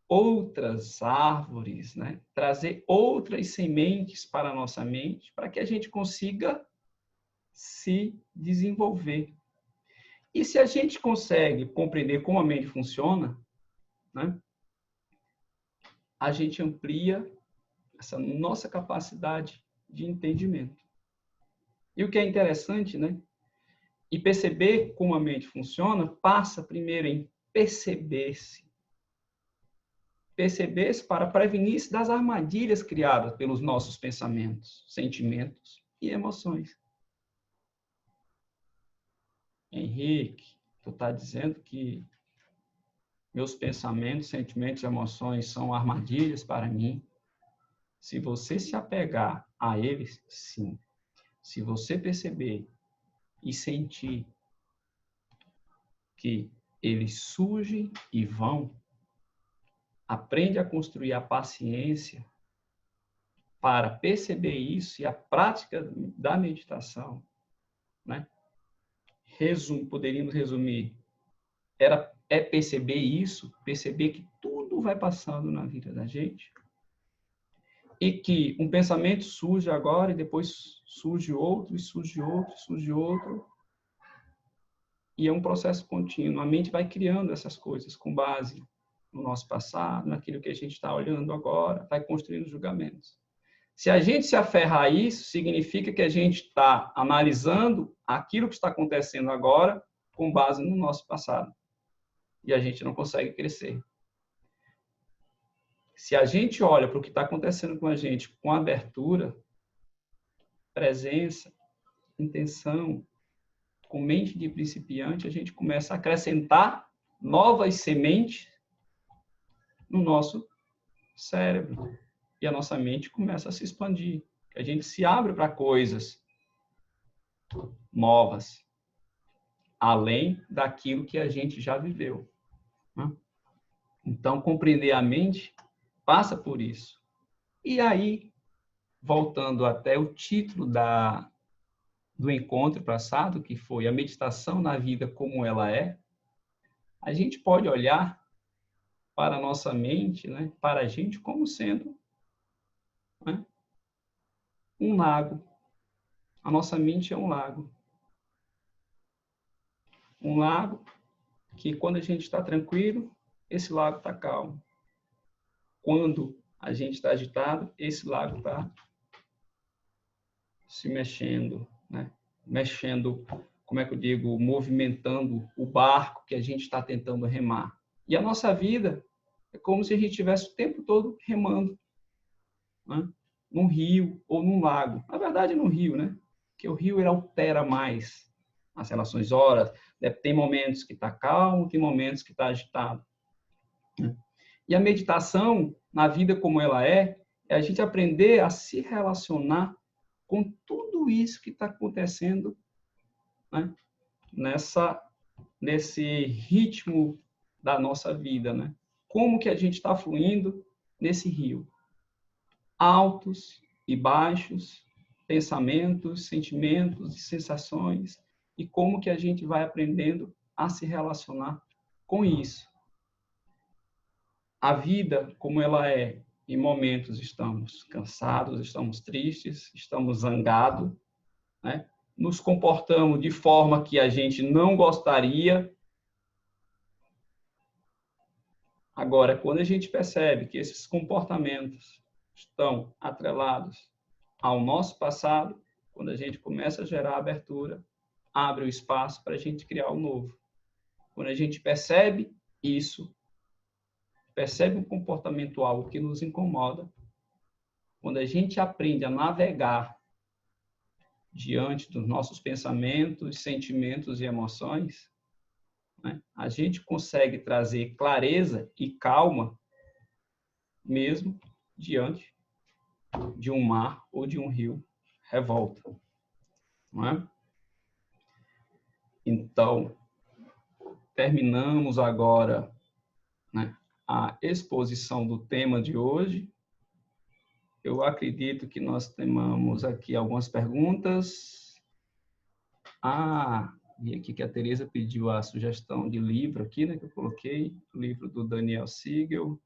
A: outras árvores, né? Trazer outras sementes para a nossa mente, para que a gente consiga se desenvolver. E se a gente consegue compreender como a mente funciona, né? A gente amplia essa nossa capacidade de entendimento. E o que é interessante, né? E perceber como a mente funciona passa primeiro em perceber-se. Perceber-se para prevenir-se das armadilhas criadas pelos nossos pensamentos, sentimentos e emoções. Henrique, tu está dizendo que meus pensamentos, sentimentos e emoções são armadilhas para mim? Se você se apegar a eles, sim. Se você perceber e sentir que eles surgem e vão, aprende a construir a paciência para perceber isso, e a prática da meditação, né? Poderíamos resumir, é perceber isso, perceber que tudo vai passando na vida da gente, e que um pensamento surge agora, e depois surge outro, e surge outro, e surge outro, e é um processo contínuo. A mente vai criando essas coisas com base no nosso passado, naquilo que a gente está olhando agora, vai construindo julgamentos. Se a gente se aferrar a isso, significa que a gente está analisando aquilo que está acontecendo agora com base no nosso passado. E a gente não consegue crescer. Se a gente olha para o que está acontecendo com a gente com abertura, presença, intenção, com mente de principiante, a gente começa a acrescentar novas sementes no nosso cérebro. E a nossa mente começa a se expandir. A gente se abre para coisas novas, além daquilo que a gente já viveu. Então, compreender a mente passa por isso. E aí, voltando até o título do encontro passado, que foi a meditação na vida como ela é, a gente pode olhar para a nossa mente, né, para a gente como sendo, né, um lago. A nossa mente é um lago. Um lago que, quando a gente está tranquilo, esse lago está calmo. Quando a gente está agitado, esse lago está se mexendo, né? Mexendo, como é que eu digo, movimentando o barco que a gente está tentando remar. E a nossa vida é como se a gente estivesse o tempo todo remando, né? Num rio ou num lago. Na verdade, num rio, né? Porque o rio ele altera mais as relações horas. Tem momentos que está calmo, tem momentos que está agitado. E a meditação, na vida como ela é a gente aprender a se relacionar com tudo isso que está acontecendo, né? Nesse ritmo da nossa vida, né? Como que a gente está fluindo nesse rio? Altos e baixos, pensamentos, sentimentos e sensações, e como que a gente vai aprendendo a se relacionar com isso. A vida, como ela é, em momentos estamos cansados, estamos tristes, estamos zangados, né? Nos comportamos de forma que a gente não gostaria. Agora, quando a gente percebe que esses comportamentos estão atrelados ao nosso passado, quando a gente começa a gerar abertura, abre o espaço para a gente criar o novo. Quando a gente percebe isso, percebe um comportamento algo que nos incomoda, quando a gente aprende a navegar diante dos nossos pensamentos, sentimentos e emoções, né, a gente consegue trazer clareza e calma mesmo diante de um mar ou de um rio revolta, não é? Então, terminamos agora, né, a exposição do tema de hoje. Eu acredito que nós temos aqui algumas perguntas. E aqui que a Tereza pediu a sugestão de livro aqui, né, que eu coloquei, o livro do Daniel Siegel,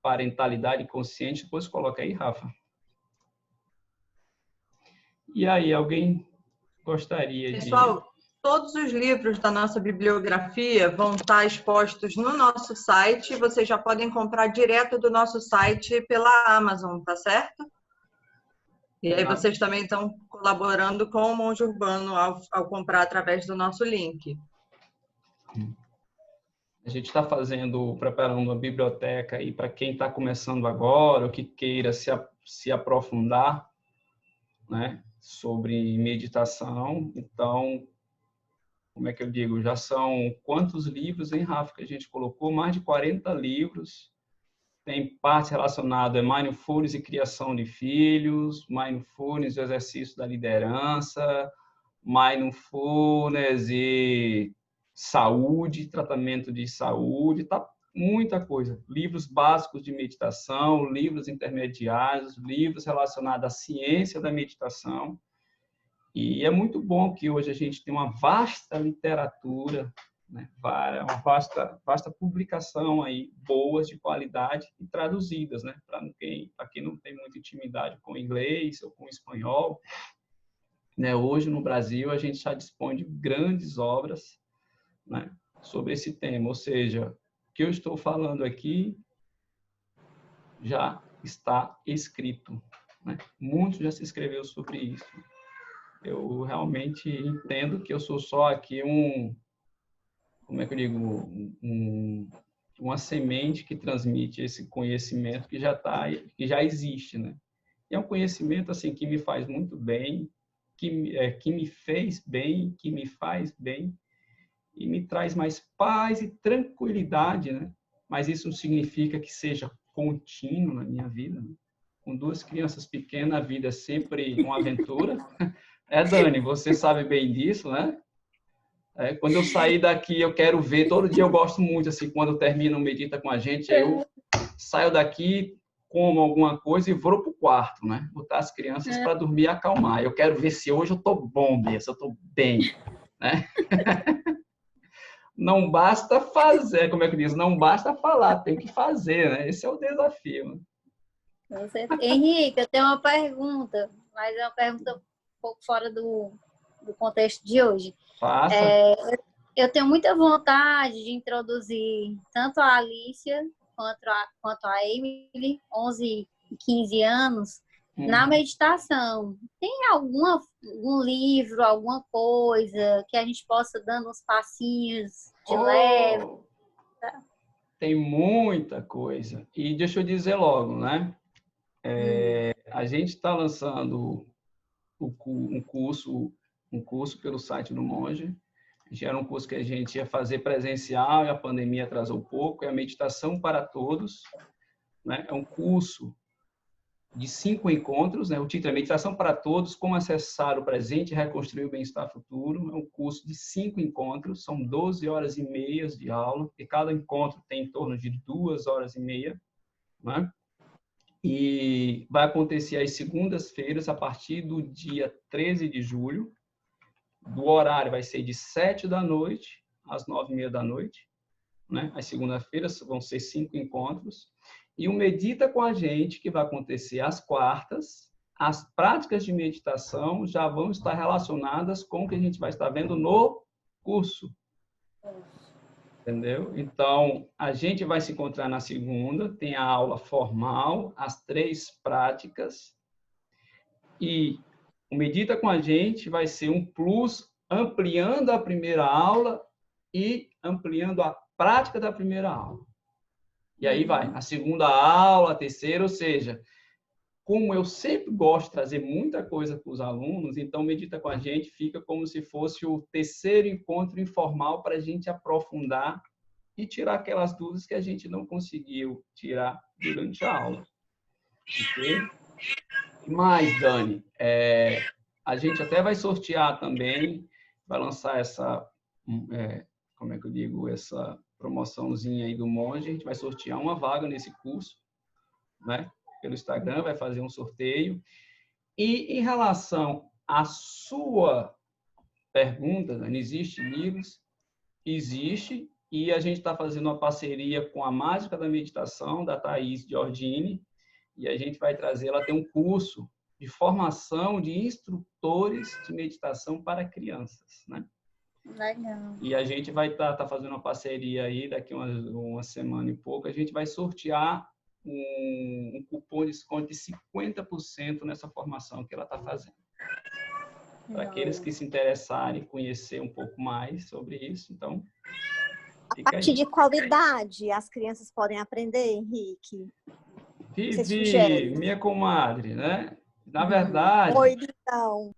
A: Parentalidade Consciente. Depois coloca aí, Rafa. E aí, alguém gostaria
B: Pessoal, todos os livros da nossa bibliografia vão estar expostos no nosso site. Vocês já podem comprar direto do nosso site pela Amazon, tá certo? E aí vocês também estão colaborando com o Monge Urbano ao comprar através do nosso link.
A: A gente está preparando uma biblioteca aí para quem está começando agora, ou que queira se aprofundar, né, sobre meditação. Então, como é que eu digo? Já são quantos livros, hein, Rafa, que a gente colocou? Mais de 40 livros. Tem parte relacionada a mindfulness e criação de filhos, mindfulness e exercício da liderança, mindfulness e saúde, tratamento de saúde, tá muita coisa. Livros básicos de meditação, livros intermediários, livros relacionados à ciência da meditação. E é muito bom que hoje a gente tem uma vasta literatura, né, uma vasta publicação aí, boas, de qualidade e traduzidas, né, para quem não tem muita intimidade com inglês ou com espanhol, né, hoje no Brasil a gente já dispõe de grandes obras, né, sobre esse tema, ou seja, o que eu estou falando aqui já está escrito, né? Muito já se escreveu sobre isso. Eu realmente entendo que eu sou só aqui como é que eu digo, uma semente que transmite esse conhecimento que já existe, né? E é um conhecimento assim que me faz muito bem, que me fez bem, que me faz bem e me traz mais paz e tranquilidade, né? Mas isso não significa que seja contínuo na minha vida, né? Com 2 crianças pequenas, a vida é sempre uma aventura. Dani, você sabe bem disso, né? Quando eu sair daqui, eu quero ver. Todo dia eu gosto muito, assim, quando termino o Medita com a gente, eu saio daqui, como alguma coisa e vou para o quarto, né? Botar as crianças para dormir e acalmar. Eu quero ver se hoje eu estou bom mesmo, se eu estou bem, né? Não basta fazer, como é que diz? Não basta falar, tem que fazer, né? Esse é o desafio.
C: Henrique, eu tenho uma pergunta, mas é uma pergunta um pouco fora do contexto de hoje.
A: Faça.
C: Eu tenho muita vontade de introduzir tanto a Alicia quanto a Emily, 11 e 15 anos, na meditação. Tem algum livro, alguma coisa que a gente possa dando uns passinhos de leve?
A: Tem muita coisa. E deixa eu dizer logo, né? A gente está lançando um curso pelo site do Monge. Já era um curso que a gente ia fazer presencial e a pandemia atrasou um pouco. É a Meditação para Todos, né? É um curso de 5 encontros, né? O título é Meditação para Todos, como acessar o presente e reconstruir o bem-estar futuro. É um curso de 5 encontros, são 12 horas e meia de aula, e cada encontro tem em torno de 2 horas e meia, né? E vai acontecer às segundas-feiras, a partir do dia 13 de julho. Do horário vai ser de 7 da noite às 9h30 da noite, né? As segundas-feiras vão ser 5 encontros. E o Medita com a gente, que vai acontecer às quartas. As práticas de meditação já vão estar relacionadas com o que a gente vai estar vendo no curso. Entendeu? Então, a gente vai se encontrar na segunda, tem a aula formal, as 3 práticas. E o Medita com a gente vai ser um plus, ampliando a primeira aula e ampliando a prática da primeira aula. E aí vai a segunda aula, a terceira, ou seja, como eu sempre gosto de trazer muita coisa para os alunos, então Medita com a gente fica como se fosse o terceiro encontro informal para a gente aprofundar e tirar aquelas dúvidas que a gente não conseguiu tirar durante a aula. Ok? Mas, Dani, a gente até vai sortear também, vai lançar essa, como é que eu digo, essa promoçãozinha aí do Monge, a gente vai sortear uma vaga nesse curso, né? Pelo Instagram, vai fazer um sorteio. E em relação à sua pergunta, Dani, existe livros? Existe, e a gente está fazendo uma parceria com a Mágica da Meditação, da Thaís Giordini, e a gente vai trazer, ela tem um curso de formação de instrutores de meditação para crianças, né?
C: Legal.
A: E a gente vai estar fazendo uma parceria aí, daqui uma semana e pouco, a gente vai sortear um cupom de desconto de 50% nessa formação que ela está fazendo. Para aqueles que se interessarem, conhecer um pouco mais sobre isso, então...
D: A partir de qual idade as crianças podem aprender, Henrique?
A: Vivi, minha comadre, né? Na verdade...
D: Oi, então.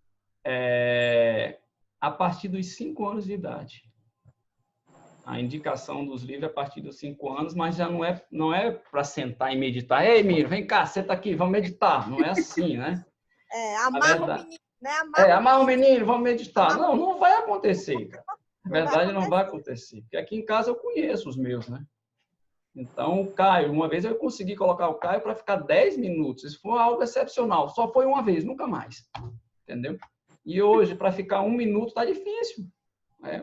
A: A partir dos 5 anos de idade. A indicação dos livros é a partir dos 5 anos, mas já não é para sentar e meditar. Ei, Miro, vem cá, senta aqui, vamos meditar. Não é assim, né?
D: Amarra o menino, né?
A: Amarra o menino, vamos meditar. Não vai acontecer, cara. Na verdade, não vai acontecer. Porque aqui em casa eu conheço os meus, né? Então, o Caio, uma vez eu consegui colocar o Caio para ficar 10 minutos. Isso foi algo excepcional. Só foi uma vez, nunca mais. Entendeu? E hoje, para ficar 1 minuto, está difícil.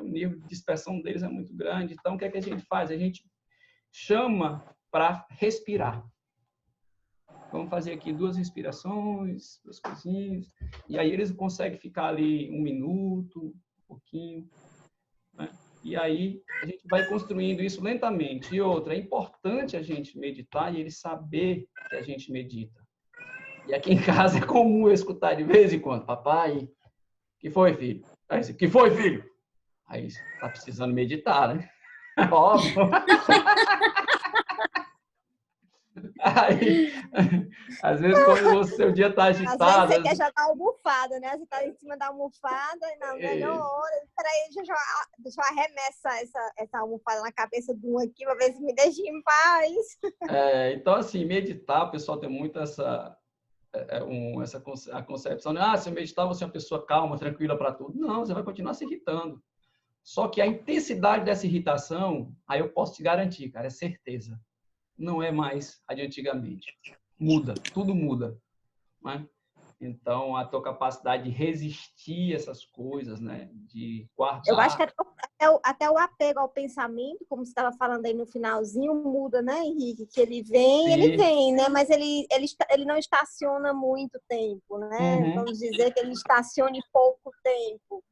A: O nível de dispersão deles é muito grande. Então, o que é que a gente faz? A gente chama para respirar. Vamos fazer aqui 2 respirações, 2 coisinhas. E aí eles conseguem ficar ali 1 minuto, um pouquinho. Né? E aí a gente vai construindo isso lentamente. E outra, é importante a gente meditar e eles saber que a gente medita. E aqui em casa é comum eu escutar de vez em quando: papai, que foi, filho? Aí, que foi, filho? Aí, tá precisando meditar, né? Óbvio. Aí, às vezes, quando o seu dia está agitado...
D: Às vezes você quer jogar a almofada, né? Você está em cima da almofada e na melhor hora... Peraí, deixa eu arremessar essa almofada na cabeça de um aqui para ver se me deixa em paz.
A: Então, assim, meditar, o pessoal tem muito a concepção de, se eu meditar, você é uma pessoa calma, tranquila para tudo. Não, você vai continuar se irritando. Só que a intensidade dessa irritação, aí eu posso te garantir, cara, é certeza. Não é mais a de antigamente. Muda, tudo muda, né? Então, a tua capacidade de resistir a essas coisas, né? De guardar...
D: Eu acho que até o apego ao pensamento, como você estava falando aí no finalzinho, muda, né, Henrique? Que ele vem, né? Mas ele não estaciona muito tempo, né?
A: Uhum.
D: Vamos dizer que ele estacione pouco tempo.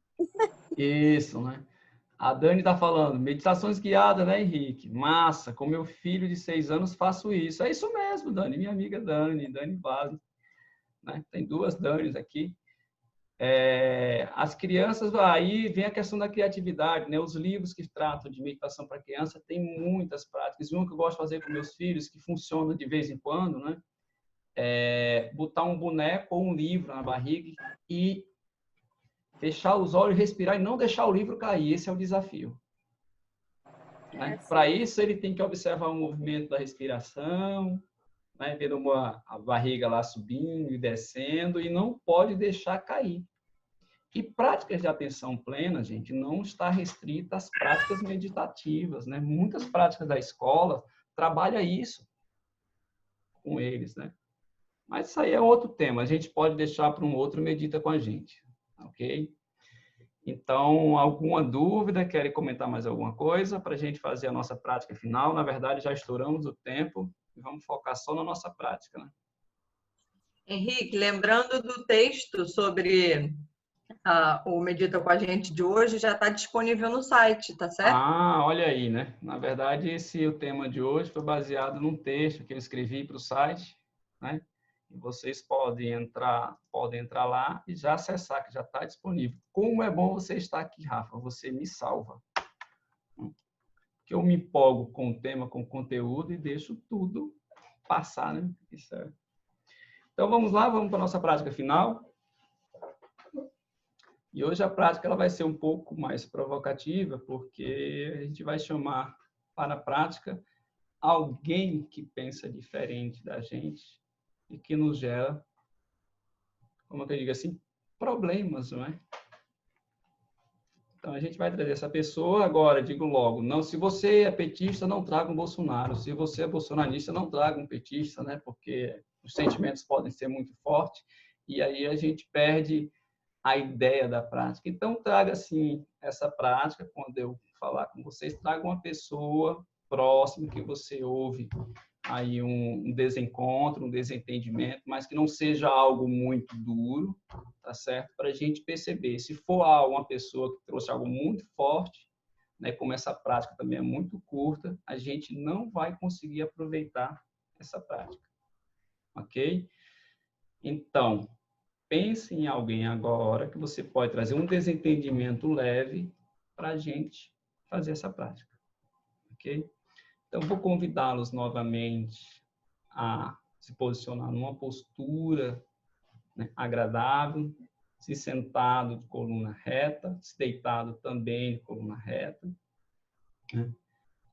A: Isso, né? A Dani está falando, meditações guiadas, né, Henrique? Massa, com meu filho de 6 anos faço isso. É isso mesmo, Dani, minha amiga Dani Vaz, né? Tem 2 Danis aqui. As crianças, aí vem a questão da criatividade, né? Os livros que tratam de meditação para criança têm muitas práticas. Um que eu gosto de fazer com meus filhos, que funciona de vez em quando, né? Botar um boneco ou um livro na barriga e fechar os olhos, respirar e não deixar o livro cair. Esse é o desafio. Né? Para isso, ele tem que observar o movimento da respiração, né? Vendo a barriga lá subindo e descendo, e não pode deixar cair. E práticas de atenção plena, gente, não está restrita às práticas meditativas, né? Muitas práticas da escola trabalham isso com eles, né? Mas isso aí é outro tema, a gente pode deixar para um outro Medita com a gente, ok? Então, alguma dúvida? Querem comentar mais alguma coisa para a gente fazer a nossa prática final? Na verdade, já estouramos o tempo e vamos focar só na nossa prática, né?
B: Henrique, lembrando do texto sobre o Medita com a gente de hoje, já está disponível no site, tá certo?
A: Ah, olha aí, né? Na verdade, o tema de hoje foi baseado num texto que eu escrevi para o site, né? E vocês podem entrar lá e já acessar, que já está disponível. Como é bom você estar aqui, Rafa, você me salva. Porque eu me empolgo com o tema, com o conteúdo e deixo tudo passar, né? Isso é. Então, vamos lá, vamos para a nossa prática final. E hoje a prática ela vai ser um pouco mais provocativa, porque a gente vai chamar para a prática alguém que pensa diferente da gente e que nos gera, como eu digo assim, problemas, não é? Então, a gente vai trazer essa pessoa agora, digo logo, não, se você é petista, não traga um Bolsonaro. Se você é bolsonarista, não traga um petista, né? Porque os sentimentos podem ser muito fortes e aí a gente perde a ideia da prática. Então, traga, assim, essa prática, quando eu falar com vocês, traga uma pessoa próxima que você ouve aí um desencontro, um desentendimento, mas que não seja algo muito duro, tá certo? Para a gente perceber. Se for uma pessoa que trouxe algo muito forte, né, como essa prática também é muito curta, a gente não vai conseguir aproveitar essa prática, ok? Então, pense em alguém agora que você pode trazer um desentendimento leve para a gente fazer essa prática, ok? Então, vou convidá-los novamente a se posicionar numa postura, né, agradável, se sentado de coluna reta, se deitado também de coluna reta. Né?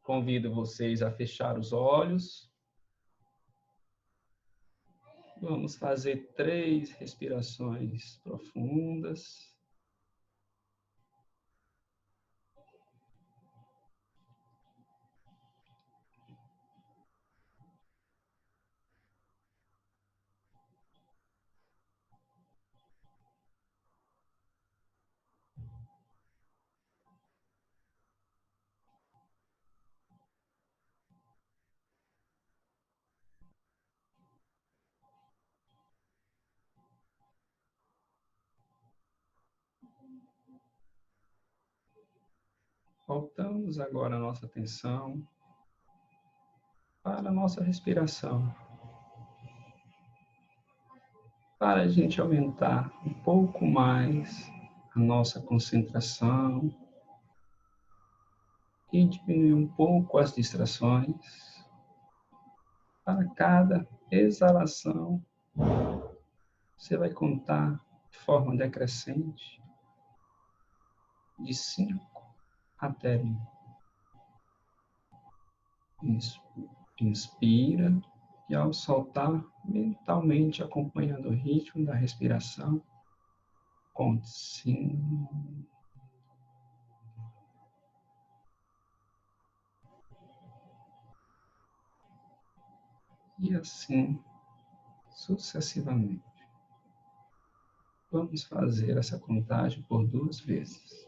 A: Convido vocês a fechar os olhos. Vamos fazer 3 respirações profundas. Voltamos agora a nossa atenção para a nossa respiração. Para a gente aumentar um pouco mais a nossa concentração e diminuir um pouco as distrações, para cada exalação, você vai contar de forma decrescente de 5 até 1. Inspira e ao soltar, mentalmente acompanhando o ritmo da respiração, conte 5, E assim, sucessivamente. Vamos fazer essa contagem por 2 vezes.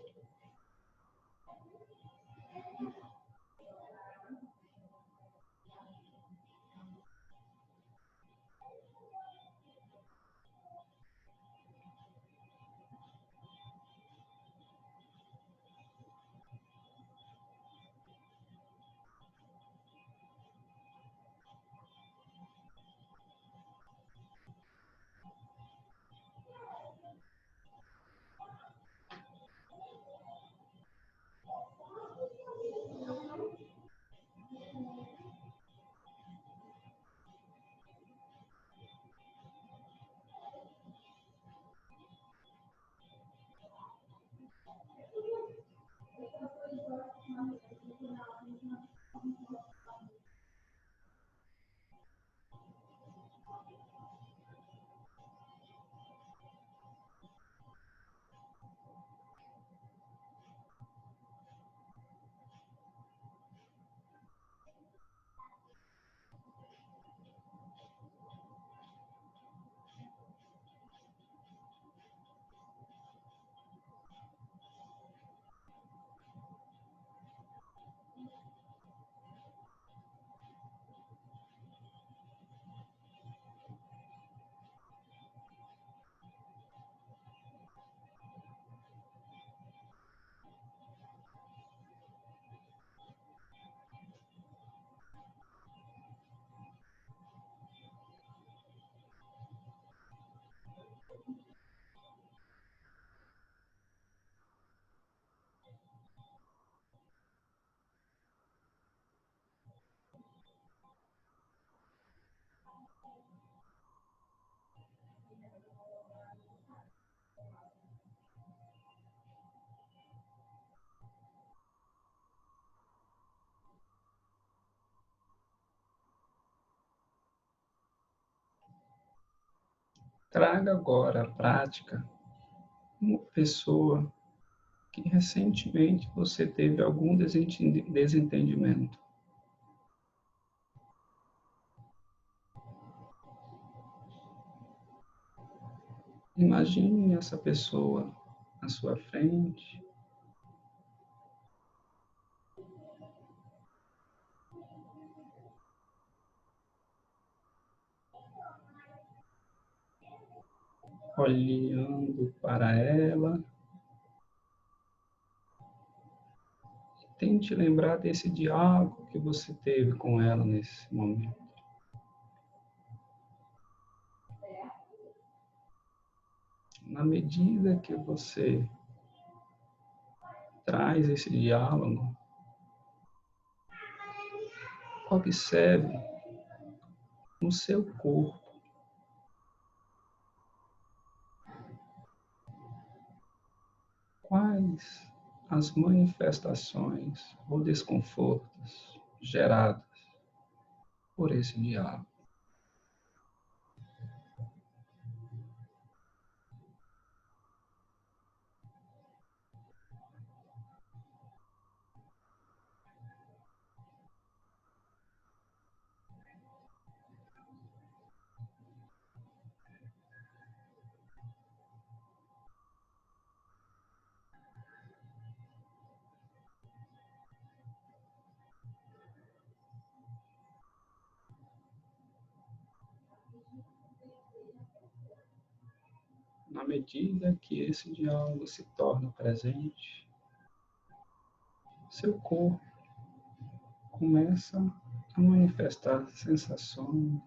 A: Traga agora à prática uma pessoa que recentemente você teve algum desentendimento. Imagine essa pessoa à sua frente. Olhando para ela. Tente lembrar desse diálogo que você teve com ela nesse momento. Na medida que você traz esse diálogo, observe no seu corpo quais as manifestações ou desconfortos gerados por esse diálogo. Na medida que esse diálogo se torna presente, seu corpo começa a manifestar sensações.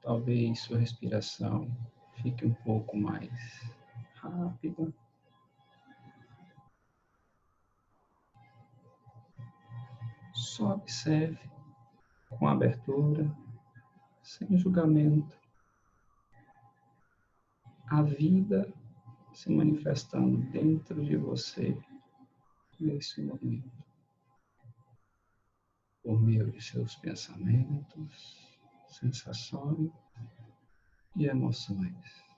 A: Talvez sua respiração fique um pouco mais rápida. Só observe com abertura, sem julgamento, a vida se manifestando dentro de você nesse momento, por meio de seus pensamentos, sensações e emoções.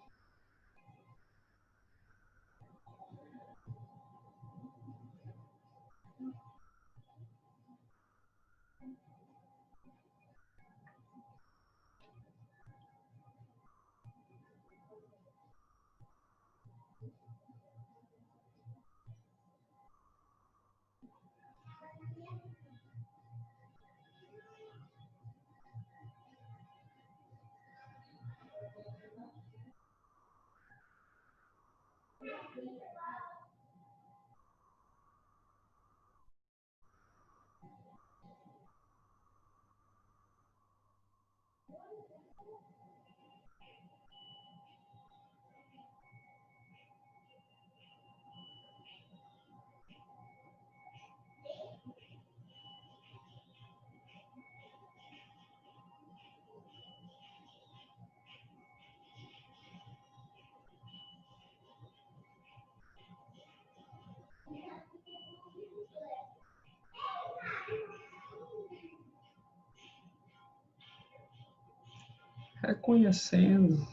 A: reconhecendo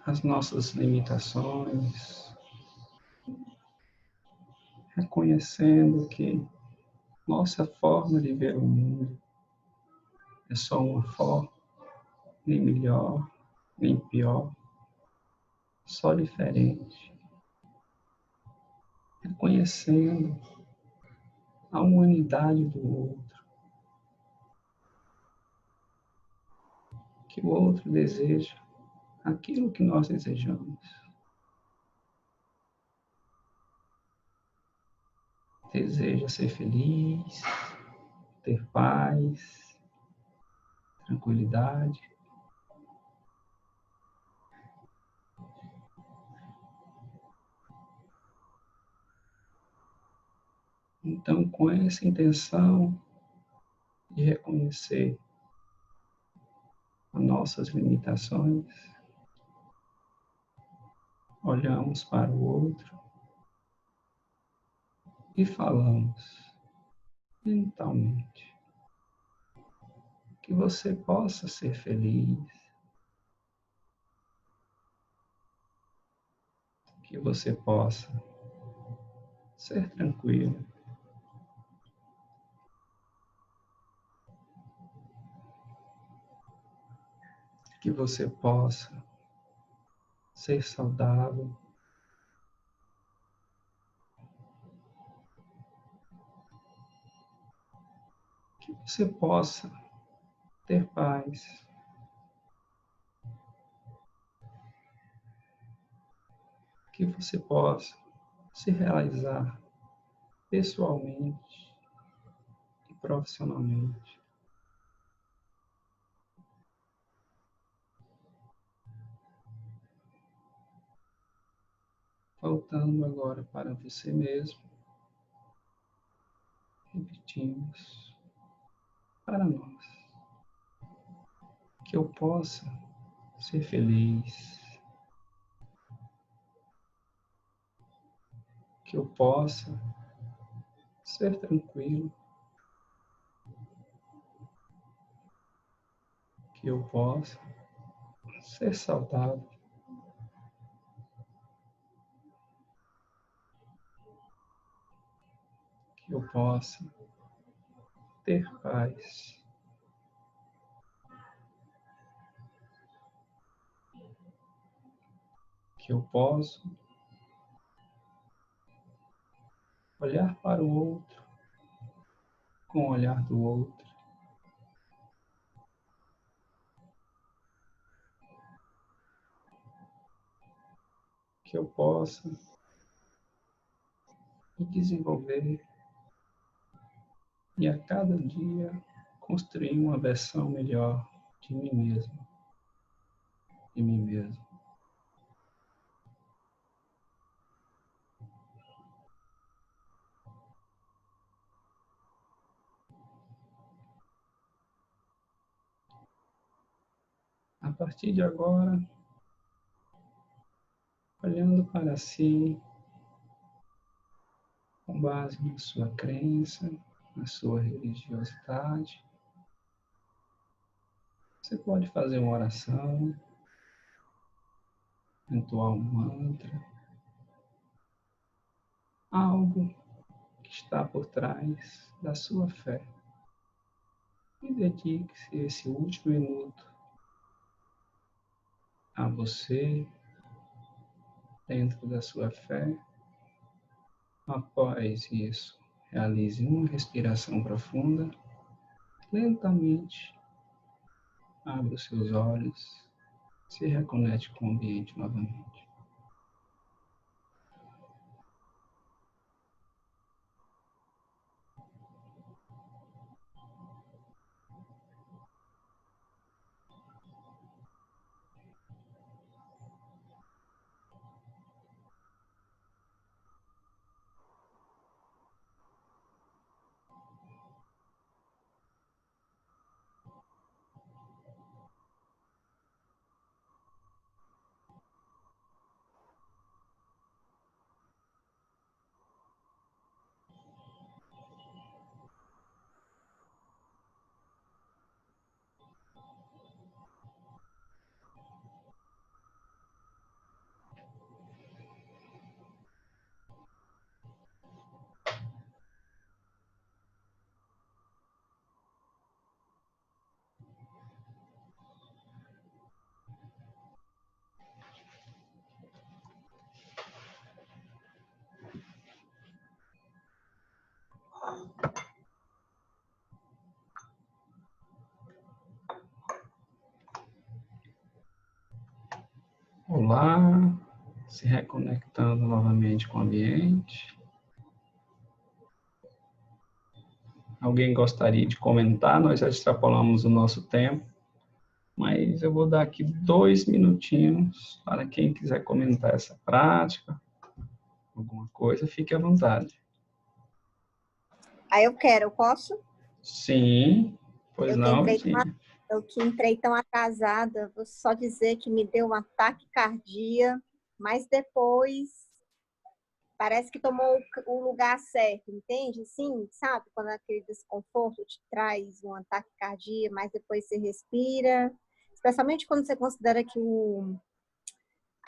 A: as nossas limitações, reconhecendo que nossa forma de ver o mundo é só uma forma, nem melhor, nem pior, só diferente. Reconhecendo a humanidade do outro, que o outro deseja aquilo que nós desejamos. Deseja ser feliz, ter paz, tranquilidade. Então, com essa intenção de reconhecer as nossas limitações, olhamos para o outro e falamos mentalmente que você possa ser feliz, que você possa ser tranquilo, que você possa ser saudável, que você possa ter paz, que você possa se realizar pessoalmente e profissionalmente. Voltando agora para você mesmo, repetimos para nós que eu possa ser feliz, que eu possa ser tranquilo, que eu possa ser saudável, que eu possa ter paz, que eu possa olhar para o outro com o olhar do outro, que eu possa me desenvolver e a cada dia construir uma versão melhor de mim mesmo, de mim mesmo. A partir de agora, olhando para si, com base na sua crença, na sua religiosidade, você pode fazer uma oração, entoar um mantra, algo que está por trás da sua fé. E dedique-se esse último minuto a você, dentro da sua fé. Após isso, realize uma respiração profunda, lentamente abra os seus olhos, se reconecte com o ambiente novamente. Olá, se reconectando novamente com o ambiente. Alguém gostaria de comentar? Nós já extrapolamos o nosso tempo, mas eu vou dar aqui 2 minutinhos para quem quiser comentar essa prática, alguma coisa, fique à vontade.
D: Aí eu quero, eu posso?
A: Sim, pois não, Virginia.
D: Eu que entrei tão atrasada, vou só dizer que me deu um ataque cardíaco, mas depois parece que tomou o lugar certo, entende? Sim, sabe? Quando aquele desconforto te traz um ataque cardíaco, mas depois você respira. Especialmente quando você considera que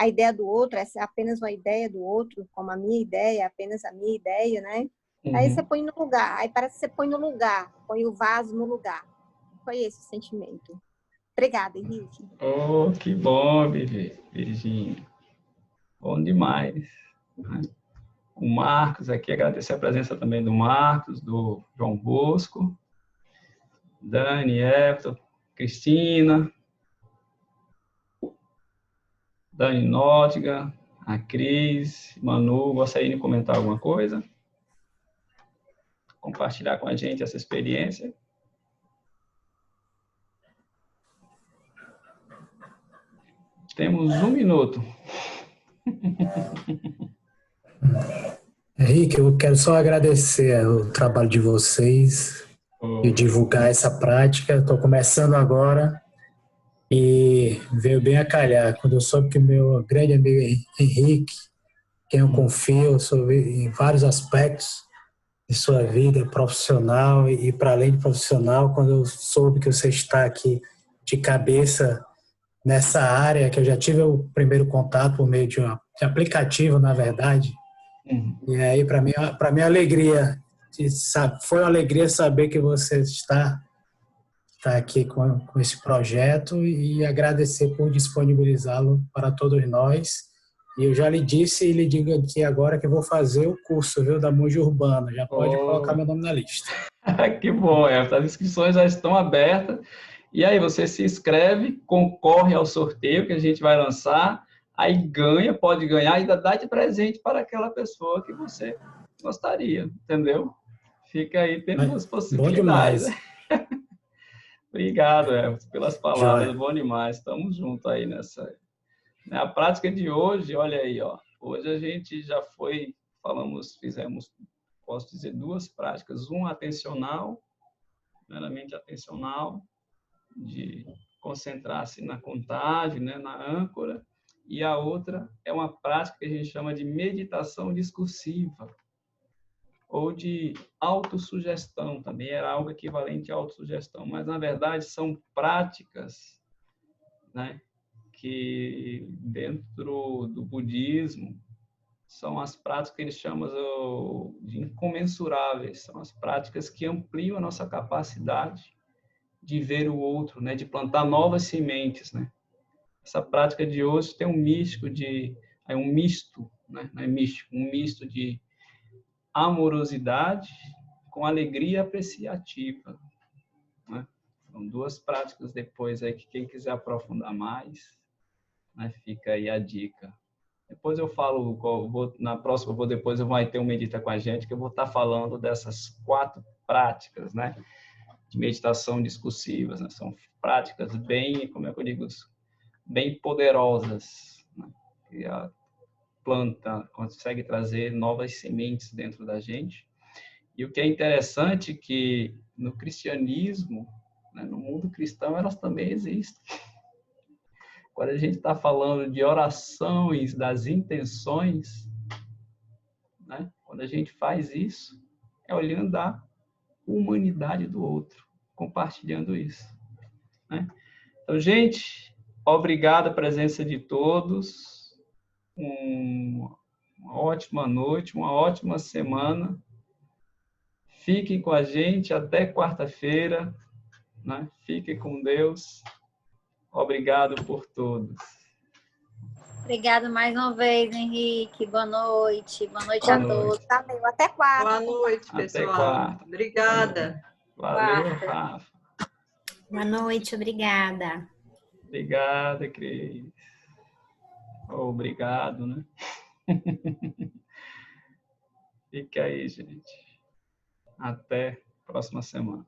D: a ideia do outro é apenas uma ideia do outro, como a minha ideia, é apenas a minha ideia, né? Aí você põe no lugar, aí parece que você põe no lugar, põe o vaso no lugar. Foi esse o sentimento. Obrigada, Henrique.
A: Oh, que bom, Virginia. Bom demais. O Marcos aqui, agradecer a presença também do Marcos, do João Bosco, Dani, Everton, Cristina, Dani Nótiga, a Cris, Manu, gostaria de comentar alguma coisa? Compartilhar com a gente essa experiência? Temos 1 minuto.
E: Henrique, eu quero só agradecer o trabalho de vocês e divulgar essa prática. Estou começando agora e veio bem a calhar. Quando eu soube que meu grande amigo Henrique, quem eu confio em vários aspectos de sua vida profissional e para além de profissional, quando eu soube que você está aqui de cabeça nessa área, que eu já tive o primeiro contato por meio de um aplicativo, na verdade. E aí, para mim, alegria, foi uma alegria saber que você está aqui com esse projeto e agradecer por disponibilizá-lo para todos nós. E eu já lhe disse e lhe digo aqui agora que eu vou fazer o curso, viu, da Monge Urbano. Já pode colocar meu nome na lista.
A: Que bom, as inscrições já estão abertas. E aí você se inscreve, concorre ao sorteio que a gente vai lançar, aí ganha, pode ganhar e ainda dá de presente para aquela pessoa que você gostaria, entendeu? Fica aí, tem 2 possibilidades.
E: Bom demais.
A: Obrigado, Everton, pelas palavras, Joia. Bom demais, estamos juntos aí nessa. A prática de hoje, olha aí, ó. Hoje a gente já fizemos, posso dizer, 2 práticas, uma atencional, meramente atencional, de concentrar-se na contagem, né, na âncora, e a outra é uma prática que a gente chama de meditação discursiva, ou de autossugestão, também era algo equivalente à autossugestão, mas, na verdade, são práticas, né, que, dentro do budismo, são as práticas que eles chamam de incomensuráveis, são as práticas que ampliam a nossa capacidade de ver o outro, né, de plantar novas sementes, né. Essa prática de hoje tem um misto, né, não é místico, um misto de amorosidade com alegria apreciativa, né. São 2 práticas depois aí que quem quiser aprofundar mais, né, fica aí a dica. Depois eu falo, na próxima, depois eu vou ter um Medita com a gente, que eu vou estar falando dessas 4 práticas, né, de meditação discursivas, né? São práticas bem, como é que eu digo, bem poderosas, né? Que a planta consegue trazer novas sementes dentro da gente. E o que é interessante é que no cristianismo, né, no mundo cristão, elas também existem. Quando a gente está falando de orações, das intenções, né, quando a gente faz isso, é olhando a humanidade do outro, compartilhando isso, né? Então, gente, obrigado a presença de todos, uma ótima noite, uma ótima semana, fiquem com a gente até quarta-feira, né? Fiquem com Deus, obrigado por todos.
C: Obrigada mais uma vez, Henrique. Boa noite. Boa noite
A: Boa
C: a
A: noite.
C: todos.
D: Valeu, até quarta.
B: Boa noite,
A: Até
B: pessoal.
A: quarta.
B: Obrigada.
A: Valeu,
C: Quarta.
A: Rafa.
F: Boa noite, obrigada.
A: Obrigada, Cris. Obrigado, né? Fique aí, gente. Até a próxima semana.